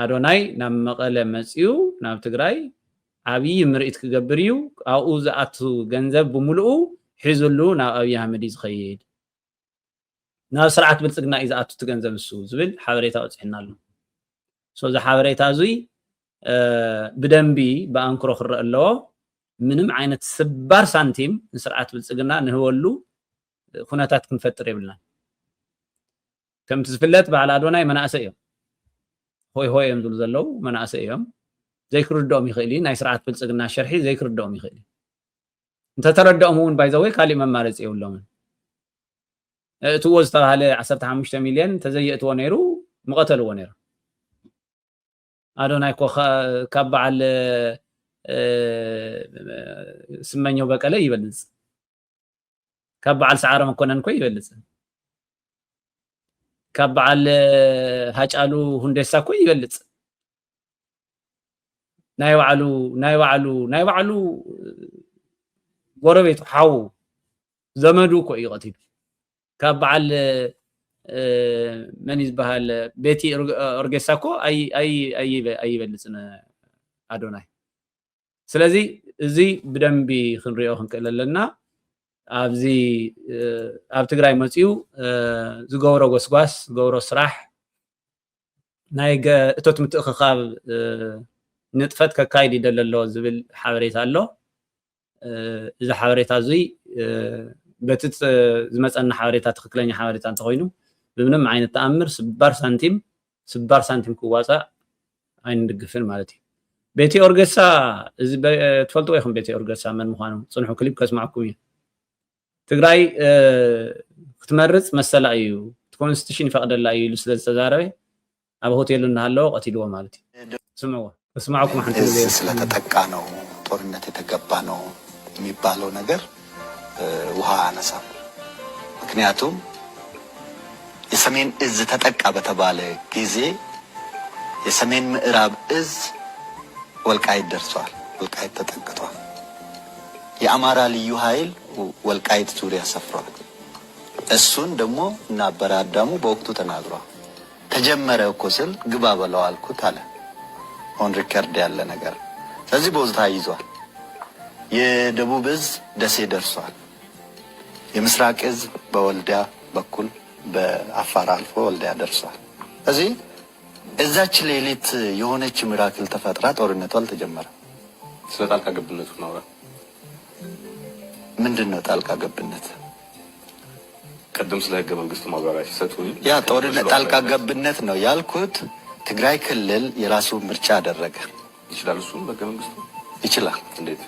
ኣዶናይ ናብ መቐለ መፅኡ ናብ ትግራይ ዓብይ ምርኢት ክገብር እዩ ኣብኡ ዝኣቱ ገንዘብ ብምልኡ ሒዙሉ ናብ ኣብይ ኣሕመድ ዝኸይድ ናብ ስርዓት ብልፅግና እዩ ዝኣቱ እቲ ገንዘብ እሱ ዝብል ሓበሬታ በፂሕና ኣሎ ሶ እዚ ሓበሬታ እዙይ ብደንቢ ብኣንክሮ ክረአ ኣለዎ ምንም ዓይነት ስባር ሳንቲም ንስርዓት ብልፅግና ንህበሉ ኩነታት ክንፈጥር የብልና ከምቲ ዝፍለጥ በዓል ኣዶናይ መናእሰይ እዮም ሆይ እዮም ዝብሉ ዘለው መናእሰይ እዮም ዘይክርድኦም ይኽእል እዩ ናይ ስርዓት ብልፅግና ሸርሒ ዘይክርድኦም ይኽእል እዩ እንተተረድኦም እውን ባይዘወይ ካሊእ መማረፂ የብሎምን እትዎ ዝተባሃለ 15 ሚልዮን ተዘየእትዎ ነይሩ ምቐተልዎ ነይሩ ኣዶናይ ኮ ካብ በዓል ስመኘው በቀለ ይበልጽ ካብ በዓል ሰዓረ መኮነን ኮ ይበልጽ ካብ በዓል ሃጫሉ ሁንዴሳ ኮ ይበልጽ ናይ ባዕሉ ጎረቤቱ ሓው ዘመዱ ኮ ይቀትል ካብ በዓል من يزبهال بيتي أرجساكو أي بلسنا أدوناي سلازي زي بدم بخنريو خنكلا لنا أبزي أبتقراي مسيو زجورو غسواس زجورو سراح نايج توتمت خخاب نتفت كايدي دللو زبل حوريت الله إذا حوريت زي بتت زمت أن حوريت تخكلني حوريت أنت خوينو بمنم عين التأمر سبار سنتيم كواصع عين دقفن مالتي بيتي أورجسا تفلتوا يخون بيتي أورجسا من مخانو صنحوا كليب كاسمعكم تقراي كتمرز مسألة أيو تكون استشين فقد الله أيو لسلسل تزاربي أبو هوتيلو نهالو قتلوه مالتي اسمعوكم حنتو ስለተጠቃነው ጦርነት የተገባነው የሚባለው ነገር ውሃ አነሳም ምክንያቱም የሰሜን እዝ ተጠቃ በተባለ ጊዜ የሰሜን ምዕራብ እዝ ወልቃይት ደርሷል ወልቃይት ተጠቅቷል የአማራ ልዩ ኃይል ወልቃይት ዙሪያ ሰፍሯል እሱን ደግሞ እና አበራዳሙ በወቅቱ ተናግሯል ተጀመረ እኮ ስል ግባ በለው አልኩት አለ ኦን ሪከርድ ያለ ነገር ስለዚህ ቦዝታ ይዟል የደቡብ እዝ ደሴ ደርሷል የምስራቅ እዝ በወልዲያ በኩል በአፋር አልፎ ወልዲያ ደርሷል ስለዚህ እዛች ሌሊት የሆነች ሚራክል ተፈጥራ ጦርነቱ አልተጀመረም ስለ ጣልቃ ገብነቱ ነው ምንድነው ጣልቃ ገብነት ቀደም ስለ ህገ መንግስቱ ማብራሪያ ሲሰጡ ያ ጦርነት ጣልቃ ገብነት ነው ያልኩት ትግራይ ክልል የራሱ ምርጫ አደረገ ይችላል እሱም በህገ መንግስቱ ይችላል እንዴት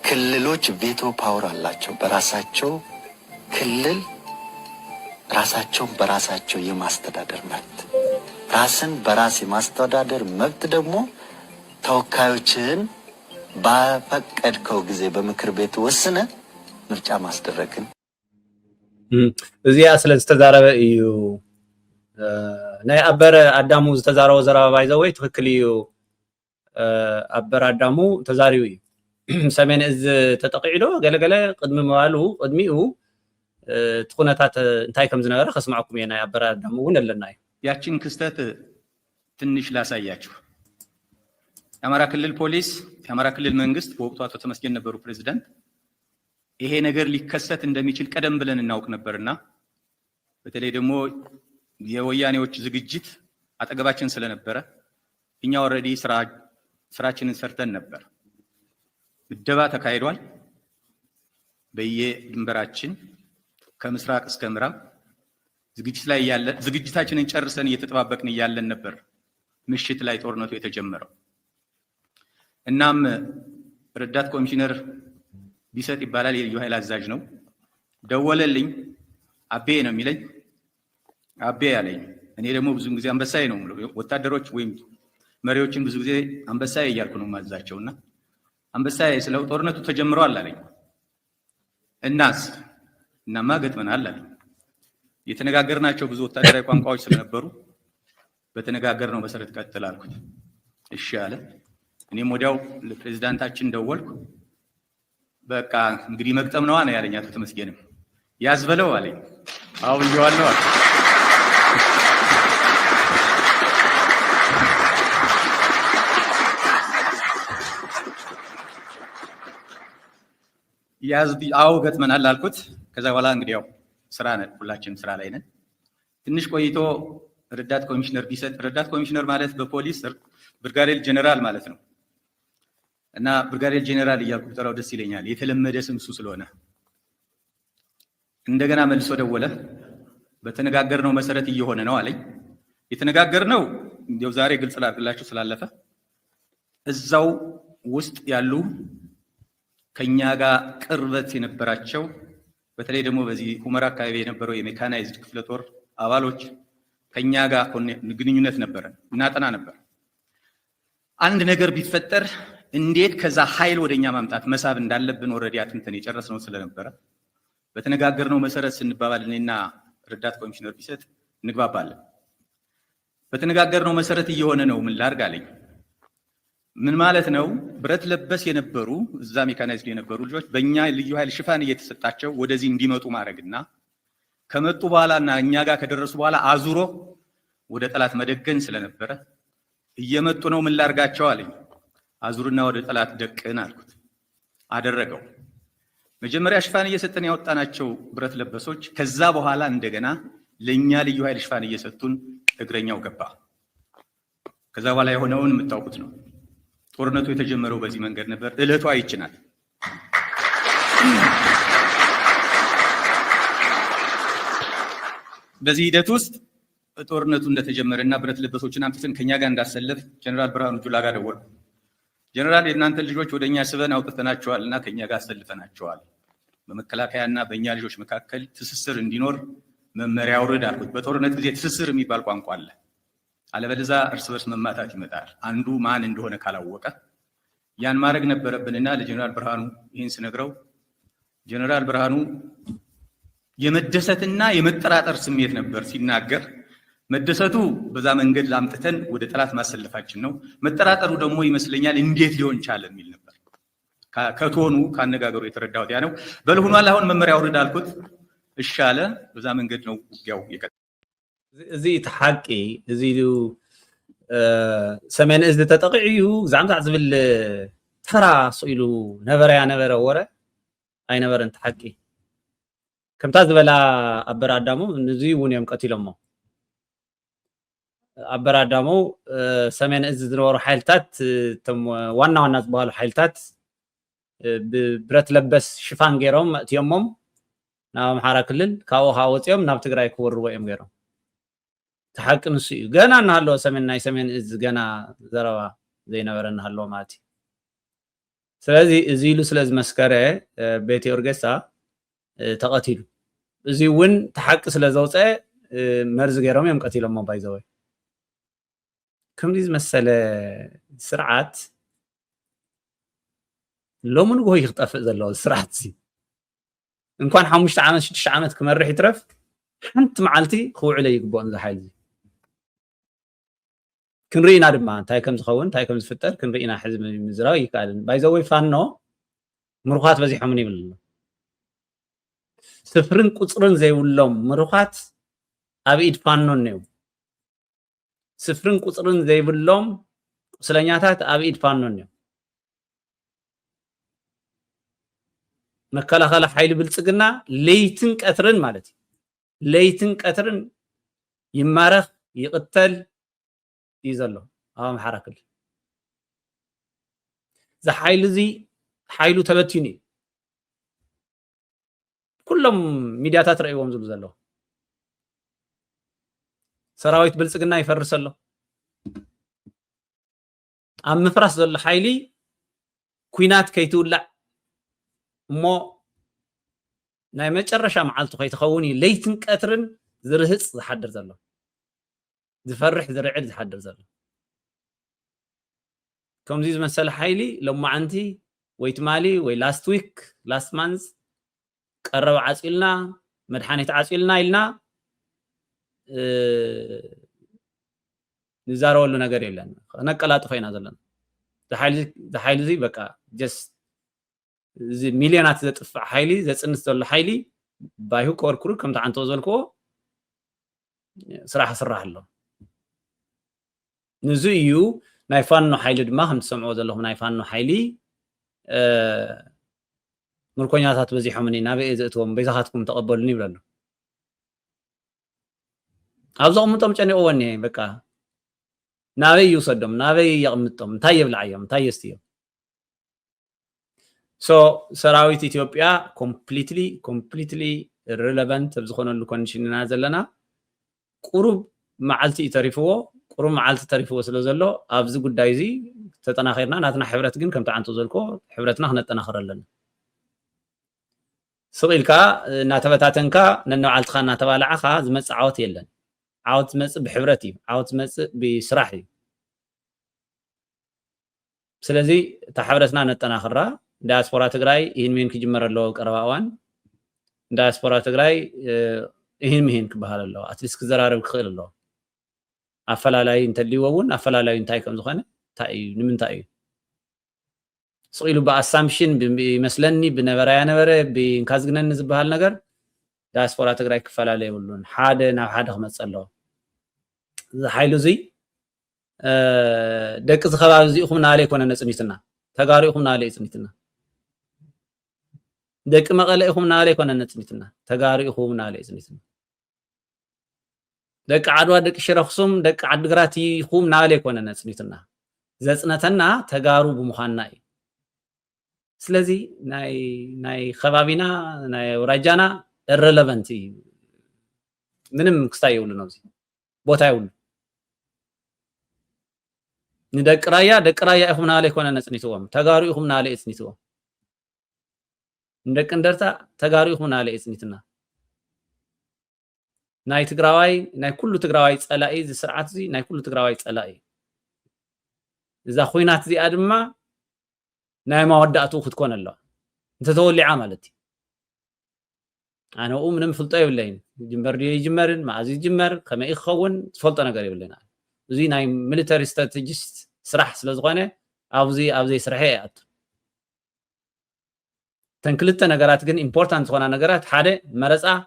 ክልሎች ቬቶ ፓወር አላቸው በራሳቸው ክልል ራሳቸውን በራሳቸው የማስተዳደር መብት ራስን በራስ የማስተዳደር መብት ደግሞ ተወካዮችን ባፈቀድከው ጊዜ በምክር ቤት ወስነ ምርጫ ማስደረግን እዚያ ስለተዛረበ እዩ ናይ አበረ አዳሙ ተዛረው ዘራባ ባይዘው ወይ ትክክል እዩ አበረ አዳሙ ተዛሪው እዩ ሰሜን እዝ ተጠቂዕዶ ገለገለ ቅድሚ መዋሉ ቅድሚኡ ትኩነታት እንታይ ከም ዝነበረ ከስማዕኩም የና አበረ አዳሙ ወንለና ያችን ክስተት ትንሽ ላሳያችሁ የአማራ ክልል ፖሊስ የአማራ ክልል መንግስት በወቅቱ አቶ ተመስገን ነበሩ ፕሬዝዳንት ይሄ ነገር ሊከሰት እንደሚችል ቀደም ብለን እናውቅ ነበርና በተለይ ደግሞ የወያኔዎች ዝግጅት አጠገባችን ስለነበረ እኛ ኦሬዲ ስራችንን ሰርተን ነበር ምደባ ተካሂዷል በየድንበራችን ከምስራቅ እስከ ምዕራብ ዝግጅታችንን ጨርሰን እየተጠባበቅን ያለን ነበር ምሽት ላይ ጦርነቱ የተጀመረው እናም ረዳት ኮሚሽነር ቢሰጥ ይባላል የልዩ ኃይል አዛዥ ነው ደወለልኝ አቤ ነው የሚለኝ አቤ ያለኝ እኔ ደግሞ ብዙ ጊዜ አንበሳዬ ነው ወታደሮች ወይም መሪዎችን ብዙ ጊዜ አንበሳዬ እያልኩ ነው ማዛቸውና አንበሳዬ ስለው ጦርነቱ ተጀምሯል አለኝ እናማ ገጥመናል አለኝ የተነጋገርናቸው ብዙ ወታደራዊ ቋንቋዎች ስለነበሩ በተነጋገርነው መሰረት ቀጥል አልኩት እሺ አለ እኔም ወዲያው ለፕሬዝዳንታችን ደወልኩ በቃ እንግዲህ መቅጠም ነው አለ ያለኝ አቶ ተመስገንም ያዝበለው አለኝ አው ይዋለው አለ አው ገጥመናል አልኩት ከዛ በኋላ እንግዲህ ያው ስራ ነን ሁላችንም ስራ ላይ ነን ትንሽ ቆይቶ ረዳት ኮሚሽነር ቢሰጥ ረዳት ኮሚሽነር ማለት በፖሊስ ብርጋዴር ጄኔራል ማለት ነው እና ብርጋዴር ጄኔራል እያልኩ ተራው ደስ ይለኛል የተለመደ ስም እሱ ስለሆነ እንደገና መልሶ ደወለ በተነጋገርነው መሰረት እየሆነ ነው አለኝ የተነጋገርነው እንደው ዛሬ ግልጽ ላድርግላችሁ ስላለፈ እዛው ውስጥ ያሉ ከኛ ጋር ቅርበት የነበራቸው በተለይ ደግሞ በዚህ ሁመራ አካባቢ የነበረው የሜካናይዝድ ክፍለ ጦር አባሎች ከኛ ጋር ግንኙነት ነበር እናጠና ነበር አንድ ነገር ቢፈጠር እንዴት ከዛ ኃይል ወደኛ ማምጣት መሳብ እንዳለብን ኦሬዲ አጥንተን የጨረስነው ስለነበረ በተነጋገርነው መሰረት ስንባባል እኔና ረዳት ኮሚሽነር ቢሰጥ እንግባባለን በተነጋገርነው መሰረት እየሆነ ነው ምን ላድርግ አለኝ ምን ማለት ነው ብረት ለበስ የነበሩ እዛ ሜካናይዝድ የነበሩ ልጆች በእኛ ልዩ ኃይል ሽፋን እየተሰጣቸው ወደዚህ እንዲመጡ ማድረግና ከመጡ በኋላና እኛ ጋር ከደረሱ በኋላ አዙሮ ወደ ጠላት መደገን ስለነበረ እየመጡ ነው ምን ላድርጋቸው አለኝ አዙርና ወደ ጠላት ደቅን አልኩት አደረገው መጀመሪያ ሽፋን እየሰጠን ያወጣናቸው ብረት ለበሶች ከዛ በኋላ እንደገና ለኛ ልዩ ኃይል ሽፋን እየሰጡን እግረኛው ገባ ከዛ በኋላ የሆነውን የምታውቁት ነው ጦርነቱ የተጀመረው በዚህ መንገድ ነበር እለቱ አይችናል በዚህ ሂደት ውስጥ ጦርነቱ እንደተጀመረና ብረት ለበሶችን አምጥተን ከኛ ጋር እንዳሰለፍ ጀነራል ብርሃኑ ጁላ ጋር ደወልኩ። ጀነራል የእናንተ ልጆች ወደኛ ስበን አውጥተናቸዋልና ከኛ ጋር አሰልፈናቸዋል። በመከላከያና በእኛ ልጆች መካከል ትስስር እንዲኖር መመሪያ አውርድ አልኩት። በጦርነት ጊዜ ትስስር የሚባል ቋንቋ አለ። አለበለዚያ እርስ በርስ መማታት ይመጣል፣ አንዱ ማን እንደሆነ ካላወቀ። ያን ማድረግ ነበረብንና ለጀነራል ብርሃኑ ይህን ስነግረው ጀነራል ብርሃኑ የመደሰትና የመጠራጠር ስሜት ነበር ሲናገር። መደሰቱ በዛ መንገድ ላምጥተን ወደ ጠላት ማሰለፋችን ነው። መጠራጠሩ ደግሞ ይመስለኛል እንዴት ሊሆን ቻለ የሚል ነበር። ከቶኑ ካነጋገሩ የተረዳሁት ያ ነው። በልሁኗል አሁን መመሪያ አውርድ አልኩት። እሺ አለ። በዛ መንገድ ነው ውጊያው የቀጠለው። እዚ ተሓቂ እዚ ሰሜን እዝ ተጠቂዑ ዛዕምታ ዝብል ተራ ስኢሉ ነበረ ወረ ኣይነበረን ተሓቂ ከምታ ዝበላ ኣበራዳሙ ንዚ እውን እዮም ቀቲሎሞ ኣበራዳሙ ሰሜን እዝ ዝነበሩ ሓይልታት ዋና ዝበሃሉ ሓይልታት ብብረት ለበስ ሽፋን ገይሮም መእትዮሞም ናብ ኣምሓራ ክልል ካብኡ ከዓ ወፂኦም ናብ ትግራይ ክወርዎ እዮም ገይሮም ተሓቂ ንሱ እዩ ገና እናሃለዎ ናይ ሰሜን እዝ ገና ዘረባ ዘይነበረ እናሃለዎ ማለት እዩ ስለዚ እዚ ኢሉ ስለዝመስከረ ቤተ ኦርጌሳ ተቐቲሉ እዚ እውን ተሓቂ ስለዘውፀአ መርዚ ገይሮም እዮም ቀቲሎሞ ባይዘወይ ከምዚ ዝመሰለ ስርዓት ሎሚ ንጎ ይኽጠፍእ ዘለዎ ስርዓት እዚ እንኳን 5 ዓመት 6 ዓመት ክመርሕ ይትረፍ ሓንቲ መዓልቲ ክውዕለ ይግብኦን ዝሓይል እዚ ክንርኢና ድማ እንታይ ከም ዝኸውን እንታይ ከም ዝፍጠር ክንርኢና ሕዝቢ ምዝራው ይከኣልን ባይዘወይ ፋኖ ምሩኻት በዚሖምን ይብል ኣሎ ስፍርን ቁፅርን ዘይብሎም ምሩኻት ኣብ ኢድ ፋኖ እኔው ስፍርን ቁፅርን ዘይብሎም ቁስለኛታት ኣብ ኢድ ፋኖ እኔው መከላኸሊ ሓይሊ ብልፅግና ለይትን ቀትርን ማለት እዩ ለይትን ቀትርን ይማረኽ ይቕተል እዩ ዘሎ ኣብ ኣምሓራ ክልል እዚ ሓይሊ እዚ ሓይሉ ተበቲኑ እዩ ኩሎም ሚድያታት ረእይዎም ዝብሉ ዘለዉ ሰራዊት ብልፅግና ይፈርስ ኣሎ ኣብ ምፍራስ ዘሎ ሓይሊ ኩናት ከይትውላዕ እሞ ናይ መጨረሻ መዓልቱ ከይትኸውን እዩ ለይትን ቀትርን ዝርህፅ ዝሓድር ዘሎ ዝፈርሕ ዝርዕድ ዝሓድር ዘሎ ከምዚ ዝመሰለ ሓይሊ ሎማዓንቲ ወይ ትማሊ ወይ ላስት ዊክ ላስት ማንዝ ቀረብ ዓፂልና መድሓኒት ዓፂልና ኢልና ንዛረበሉ ነገር የለን ነቀላጥፎ ኢና ዘለና ዝሓይሊ እዚ በቃ ጀስት እዚ ሚልዮናት ዘጥፍዕ ሓይሊ ዘፅንስ ዘሎ ሓይሊ ባይሁ ከወርክሩ ከምቲ ዓንተው ዘልክዎ ስራሕ ስራሕ ኣሎ ንዙ እዩ ናይ ፋኖ ሓይሊ ድማ ከም ትሰምዕዎ ዘለኹም ናይ ፋኖ ሓይሊ ምርኮኛታት በዚሖምኒ ናበይ ዘእትዎም ቤዛኻትኩም ተቐበሉኒ ይብሉ ኣሎ ኣብ ዘቕምጦም ጨኒቑዎን እኒሀ በቃ ናበይ ይውሰዶም ናበይ የቕምጦም እንታይ የብልዓዮም እንታይ የስትዮም ሶ ሰራዊት ኢትዮጵያ ኮምፕሊትሊ ሪሌቫንት ኣብ ዝኾነሉ ኮንዲሽን ኢና ዘለና ቁሩብ መዓልቲ እዩ ተሪፍዎ ቁሩብ መዓልቲ ተሪፍዎ ስለ ዘሎ ኣብዚ ጉዳይ እዚ ተጠናኺርና ናትና ሕብረት ግን ከምቲ ዓንቱ ዘልኮ ሕብረትና ክነጠናኽር ኣለና ስቂልካ እናተበታተንካ ነንባዓልትኻ እናተባልዓኻ ዝመፅእ ዓወት የለን ዓወት ዝመፅእ ብሕብረት እዩ ዓወት ዝመፅእ ብስራሕ እዩ ስለዚ እታ ሕብረትና ነጠናኽራ ዳያስፖራ ትግራይ ይህን ምን ክጅመር ኣለዎ ቀረባ እዋን ዳያስፖራ ትግራይ ይህን ምን ክበሃል ኣለዎ ኣትሊስት ክዘራረብ ክኽእል ኣለዎ ኣፈላላይ እንተልይዎ እውን ኣፈላላይ እንታይ ከም ዝኾነ እንታይ እዩ ንምንታይ እዩ ስቂሉ ብኣሳምፕሽን ይመስለኒ ብነበራያ ነበረ ብንካዝግነኒ ዝበሃል ነገር ዳያስፖራ ትግራይ ክፈላለ የብሉን ሓደ ናብ ሓደ ክመፅእ ኣለዎ እዚ ሓይሉ እዚ ደቂ ዝኸባቢ እዚኢኹም ናበለ ይኮነ ነፅኒትና ተጋሩ ኢኹም ናበለ ይፅኒትና ደቂ መቐለ ኢኹም ናበለ ይኮነ ነፅኒትና ተጋሩ ኢኹም ናበለ ይፅኒትና ደቂ ዓድዋ ደቂ ሽረ ኣኽሱም ደቂ ዓዲግራት ኢኹም ናበለ ይኮነ ነፅኒትና ዘፅነተና ተጋሩ ብምዃንና እዩ ስለዚ ናይ ከባቢና ናይ ወራጃና ኢረለቨንት እዩ ምንም ክስታይ ይውሉ ነው እዚህ ቦታ ይውሉ ندق رايا إخوم نالي كونا نسنيتوهم تجارو إخوم نالي إسنيتوهم ندق ندرتا تجارو إخوم نالي إسنيتنا ناي تجراوي ناي كله تجراوي تسألائي زي سرعات زي ناي كله تجراوي تسألائي إذا خوينات زي أدمّا ناي ما ودأتو خد كون الله أنت تولي عملتي أنا أقوم من فلطي ولاين جمبر دي جمرن مع عزيز جمر كما يخون فلط أنا قريب لنا زي ناي ميليتري ستراتيجيست سرح سلازغانه أوزي سرحيات تنكلت نجارات جن important وانا نجارات حدا مرزع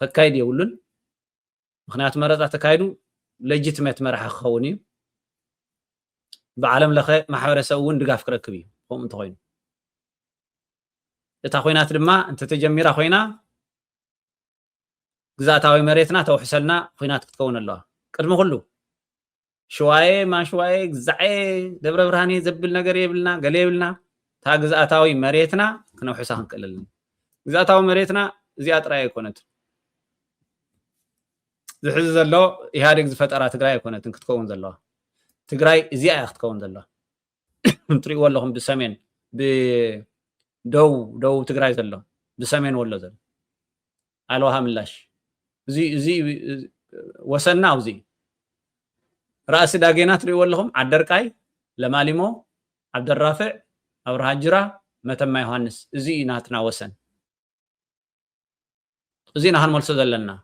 خكايد يقولون مخنات مرزع تكايدو legitimate مرح خوني بعالم لخ محاورة سوون دقاف كركبي هم تخوين تخوينات لما أنت تجمير خوينا جزاتاوي مريتنا توحسلنا خوينات تكون الله كرم كله شوية ما شوية زعي دبر برهاني زبلنا قريبلنا قليبلنا تا جزاتاوي مريتنا كنا حسان كللنا جزاتاوي مريتنا زيادة رأي كونت زحز الله يهارك زفترات تقرأي كونت إنك تكون الله تقرأي زيادة تكون الله طريق والله بسمين بدو تقرأي الله بسمين ولا زل علوها ملاش زي وصلنا وزي رأس داقينات ريول لهم عدرقاي لماليمو عبد الرافع أو رهاجرة متى يوحنس زي ناتنا وسن زي نهان ملسو دلنا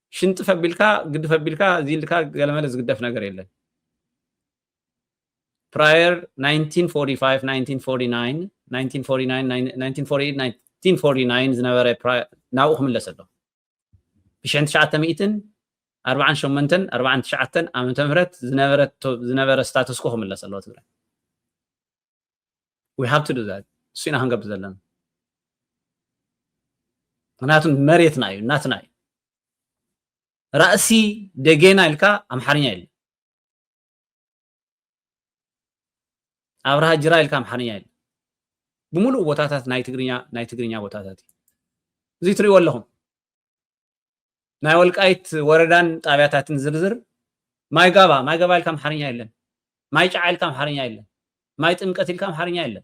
شنت فبيلكا قد فبيلكا زي لكا قلمالز قدف نقر يلا prior 1945 1949 1949 زنبري prior ناوخ من لسدو بشنت شعات مئتن 4 شعتن عام تمرت زنبرة ستاتس كوهم من لسه الله تبارك we have to do that سينا هنقب زلنا ناتن مريت ناي ناتناي رأسي دجينا لك أم حرنيا أبرها جرا لك أم حرنيا بملو وتاتات ناي تقرينيا وتاتات زي تري واللهم ناي ولقايت وردان طابياتاتن زرزر ماي غابا لكم حرنيا يلن ماي ጫዓ لكم حرنيا يلن ماي ጥምቀት لكم حرنيا يلن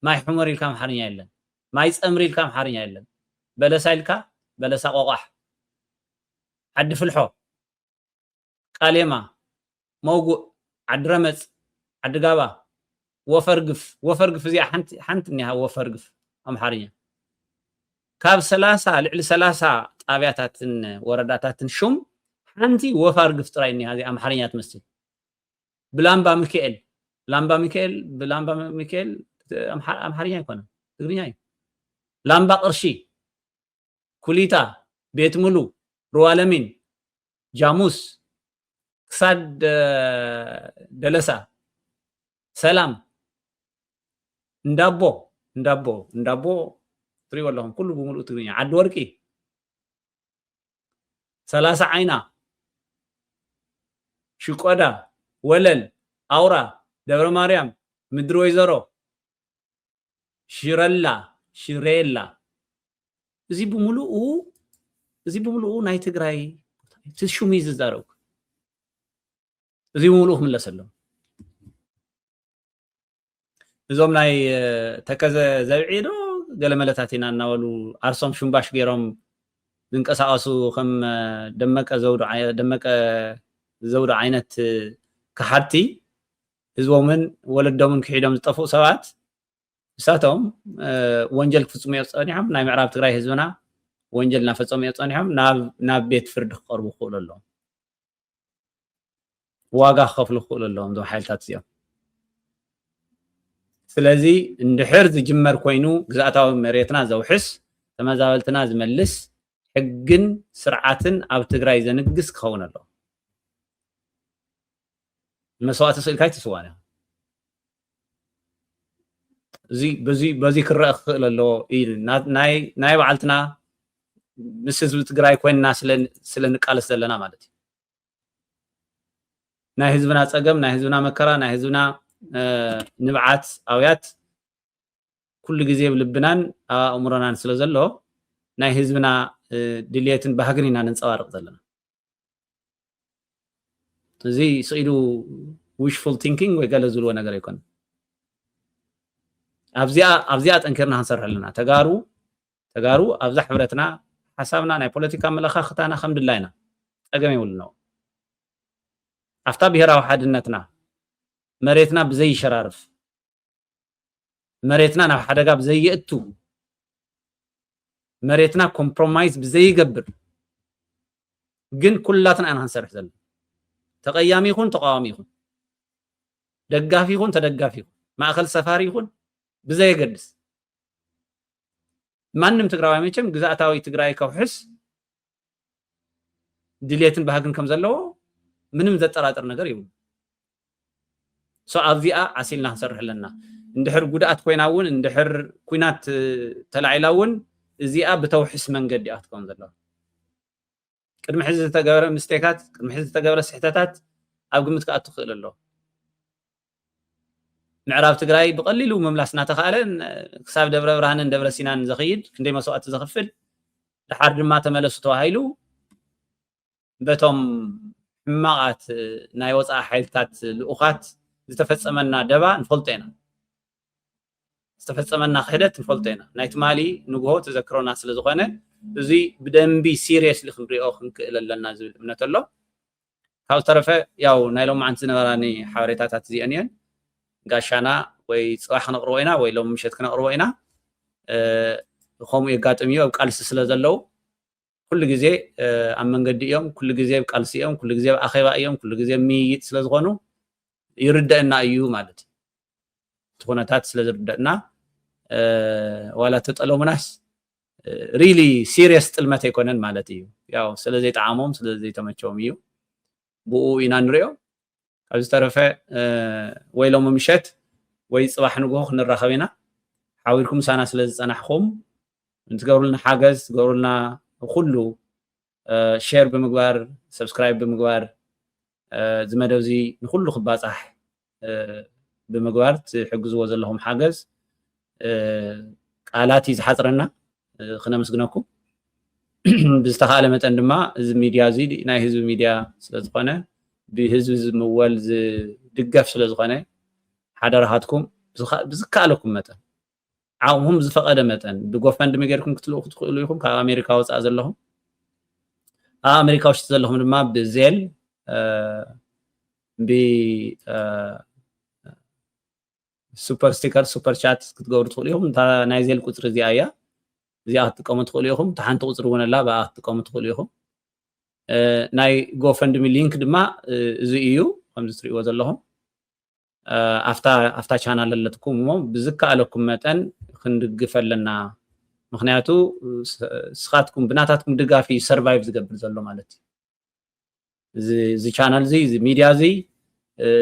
ماي حمر لكم حرنيا يلن ماي صمري لكم حرنيا يلن بلسا لك بلسا قوقح عد فلحو قاليما موقو عد رمز عد غابا وفرقف زي حنت نها وفرقف ام حرنيا كاب 30 لعل 30 طابياتاتن ورداتاتن شوم حنتي وفار قفترايني هذه ام حريات مسجد بلامبا ميكائيل ام حريا يكون تغنياي لامبا قرشي كوليتا بيت ملو روالمين جاموس كساد دلسا سلام ندابو تري والله كله بملؤ تغنيا عد ورقي 30 عينا شقودا ولل أورا دبر مريم مدرو يزرو شيريلا زي بملؤ ناي تግራይ تشومي زدارك زي بملؤ من لسلم زوم ناي تكز زبعيدو قال ملتاتنا ناولو أرسم شنباش غيرهم زنقساقسو خم دمك زود عينت كحرتي زومن ولدهم كحيدهم زطفو سبات ساتهم وانجل فصوم يصانيهم ناي معراب تግራይ ህዝብና ወንጀልና ፈጾም يصانيهم ናብ ቤት ፍርድ ቀርቡ ኹለሎም ዋጋ ከፍሉ ኹለሎም ዶ ሓይልታት እዚኦም ስለዚህ እንድሕር ዝጅመር ኮይኑ ግዛታዊ መሬትና ዘውሕስ ተመዛበልትና ዝመልስ ሕግን ስርዓትን ኣብ ትግራይ ዘንግስ ክኸውን ኣሎ መስዋዕት ስልካይ ተስዋነ በዚ ክረአ ክእል ኣሎ ናይ በዓልትና ምስ ህዝቢ ትግራይ ኮይንና ስለንቃለስ ዘለና ማለት እዩ ናይ ህዝብና ፀገም ናይ ህዝብና መከራ ናይ ህዝብና نبعات أويات كل جزء بلبنان أمرنا نسلو زلو ناي حزبنا دليتن بهجرينا نتصارق زلنا زي سئلو wishful thinking ويقال زلوا نجار يكون أبزيات أنكرنا هنصرح لنا تجارو أبزح حبرتنا حسابنا ناي بوليتيكا ملخا ختانا خمد اللهنا أجمع يقولنا أفتا بهرا وحدنتنا مريتنا بزي شرارف مريتنا نحدقا بزي يأتو مريتنا كومبرومايز بزي يقبر جن كلاتنا أنا هنصرح زل تقيامي يخون تقاومي يخون دقافي يخون تدقافي يخون ما أخل سفاري يخون بزي يقدس ማንም ትግራዋይ መቼም ግዛታዊ ትግራይ ከውሕስ ድሌትን ባህግን ከም ዘለዎ ምንም ዘጠራጥር ነገር ይብሉ ኣብዚኣ ዓሲልና ክንሰርሕ ኣለና እንድሕር ጉድኣት ኮይናውን እንድሕር ኩናት ተላዒላውን እዚኣ ብተውሕስ መንገዲ እያ ክትከውን ዘለዋ ቅድሚ ሕዚ ዝተገበረ ምስቴካት ቅድሚ ሕዚ ዝተገበረ ስሕተታት ኣብ ግምት ክኣቱ ክእል ኣሎ ምዕራብ ትግራይ ብቀሊሉ መምላስና ተኻለ ክሳብ ደብረ ብርሃንን ደብረ ሲናን ዘኸይድ ክንደይ መስዋዕቲ ዘኽፍል ድሓር ድማ ተመለሱ ተባሂሉ በቶም ሕማቃት ናይ ወፃኢ ሓይልታት ልኡኻት ዝተፈፀመና ደባ ንፈልጦ ኢና ዝተፈፀመና ክህደት ንፈልጦ ኢና ናይ ትማሊ ንግሆ ተዘክሮና ስለ ዝኾነ እዚ ብደንቢ ሲሪየስሊ ክንሪኦ ክንክእል ኣለና ዝብል እምነት ኣሎ ካብ ተረፈ ያው ናይ ሎማዓንቲ ዝነበራኒ ሓበሬታታት እዚአን እየን ጋሻና ወይ ጽባሕ ክነቅርቦ ኢና ወይ ሎም ምሸት ክነቅርቦ ኢና ከምኡ የጋጥም እዩ ኣብ ቃልሲ ስለ ዘለው ኩሉ ግዜ ኣብ መንገዲ እዮም ኩሉ ግዜ ቃልሲ እዮም ኩሉ ግዜ ኣኼባ እዮም ኩሉ ግዜ ሚይጥ ስለ ዝኾኑ ይርዳእና እዩ ማለት ትኾነታት ስለ ዝርዳእና ዋላ ተጠለሙናስ ሪሊ ሲሪየስ ጥልመት ኣይኮነን ማለት እዩ ያው ስለ ዘይጣዓሞም ስለ ዘይተመቸዎም እዩ ብኡ ኢና ንሪኦ ኣብ ዝተረፈ ወይ ሎም ምሸት ወይ ጽባሕ ንግሆ ክንራኸብ ኢና ሓዊርኩም ሳና ስለ ዝፀናሕኩም እንትገብሩልና ሓገዝ ትገብሩልና ኩሉ ሼር ብምግባር ሰብስክራይብ ብምግባር ዝመደብ እዚ ንኩሉ ክባፃሕ ብምግባር ትሕግዝዎ ዘለኹም ሓገዝ ቃላት እዩ ዝሓፅረና ክነመስግነኩም ብዝተኻእለ መጠን ድማ እዚ ሚድያ እዚ ናይ ህዝቢ ሚድያ ስለ ዝኾነ بهزب زموال دقف سلا زغانه حدرهاتكم بزكالكم متن عاوهم زفقد متن بغوفاند ميغيركم كتلو يخم كامريكا وصا زلهم امريكا وش زلهم ما بزيل ب سوبر ستيكر سوبر شات كتغور تخليهم تا نايزيل قطر زيايا زيات تقوم تخليهم تحنت قطر ونلا با تقوم تخليهم ናይ ጎፈንድሚ ሊንክ ድማ እዚ እዩ ከምዚ ትሪእዎ ዘለኹም ኣፍታ ቻናል ኣለትኩም እሞ ብዝከኣለኩም መጠን ክንድግፍ ኣለና ምክንያቱ ስኻትኩም ብናታትኩም ድጋፊ ሰርቫይቭ ዝገብር ዘሎ ማለት እዩ እዚ ቻናል እዚ እዚ ሚድያ እዚ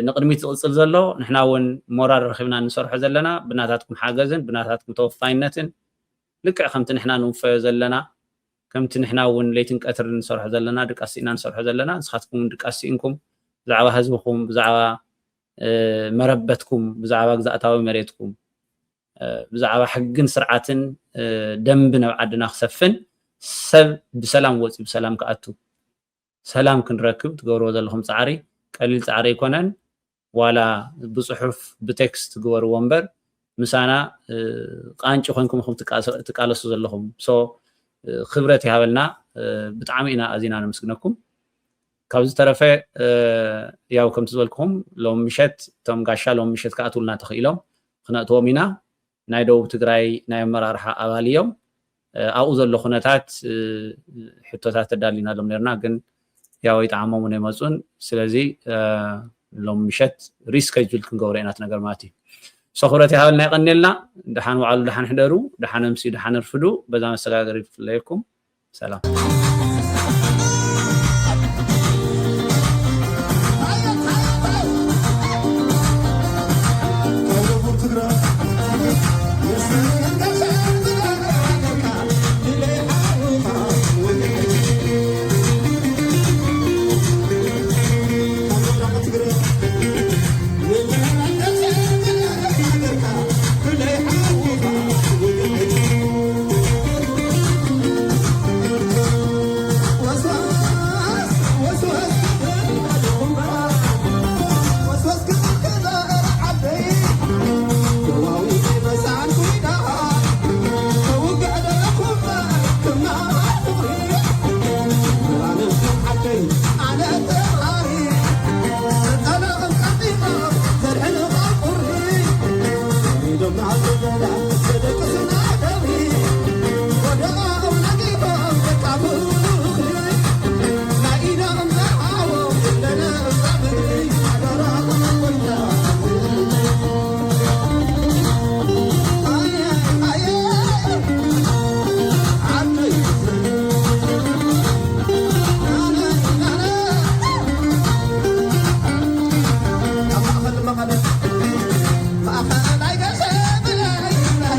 ንቅድሚት ዝቕፅል ዘሎ ንሕና እውን ሞራል ረኺብና ንሰርሖ ዘለና ብናታትኩም ሓገዝን ብናታትኩም ተወፋይነትን ልክዕ ከምቲ ንሕና ንውፈዮ ዘለና كم تنحنا ون ليتن قطر نسرح زلنا دقاسينا نسرح زلنا نسخاتكم دقاسينكم بزعوا حزبكم بزعوا مربتكم بزعوا غزاتاوي مريتكم بزعوا حقن سرعاتن دنبنا عدنا خسفن سب بسلام وصي بسلام كاتو سلام كنركب تغورو زلهم صعري قليل صعري يكونن ولا بصحف بتكست تغور ومبر مسانا قانچ خوينكم خم تقالسو زلهم سو خبرتي هابلنا بتعامينا ازينا نمسكنكم كابز طرفه ያው ከም ትዝበልኩም ሎም ምሸት ቶም ጋሻ ሎም ምሸት ካኣቱልና ተኽኢሎም ክነእትዎም ኢና ናይ ደቡብ ትግራይ ናይ ኣመራርሓ ኣባል እዮም ኣብኡ ዘሎ ኩነታት ሕቶታት ተዳሊናሎም ነርና ግን ያው ይጣዓሞም ነው መጹን ስለዚ ሎም ምሸት ሪስኬጁል ክንገብሮ ኢና ነገር ማለት እዩ صخرتي هاولنا يقنلنا دحان وعلو دحان حدرو دحان امسي دحان رفدو بدا مسغاغري فليكم سلام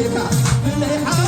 أمريكا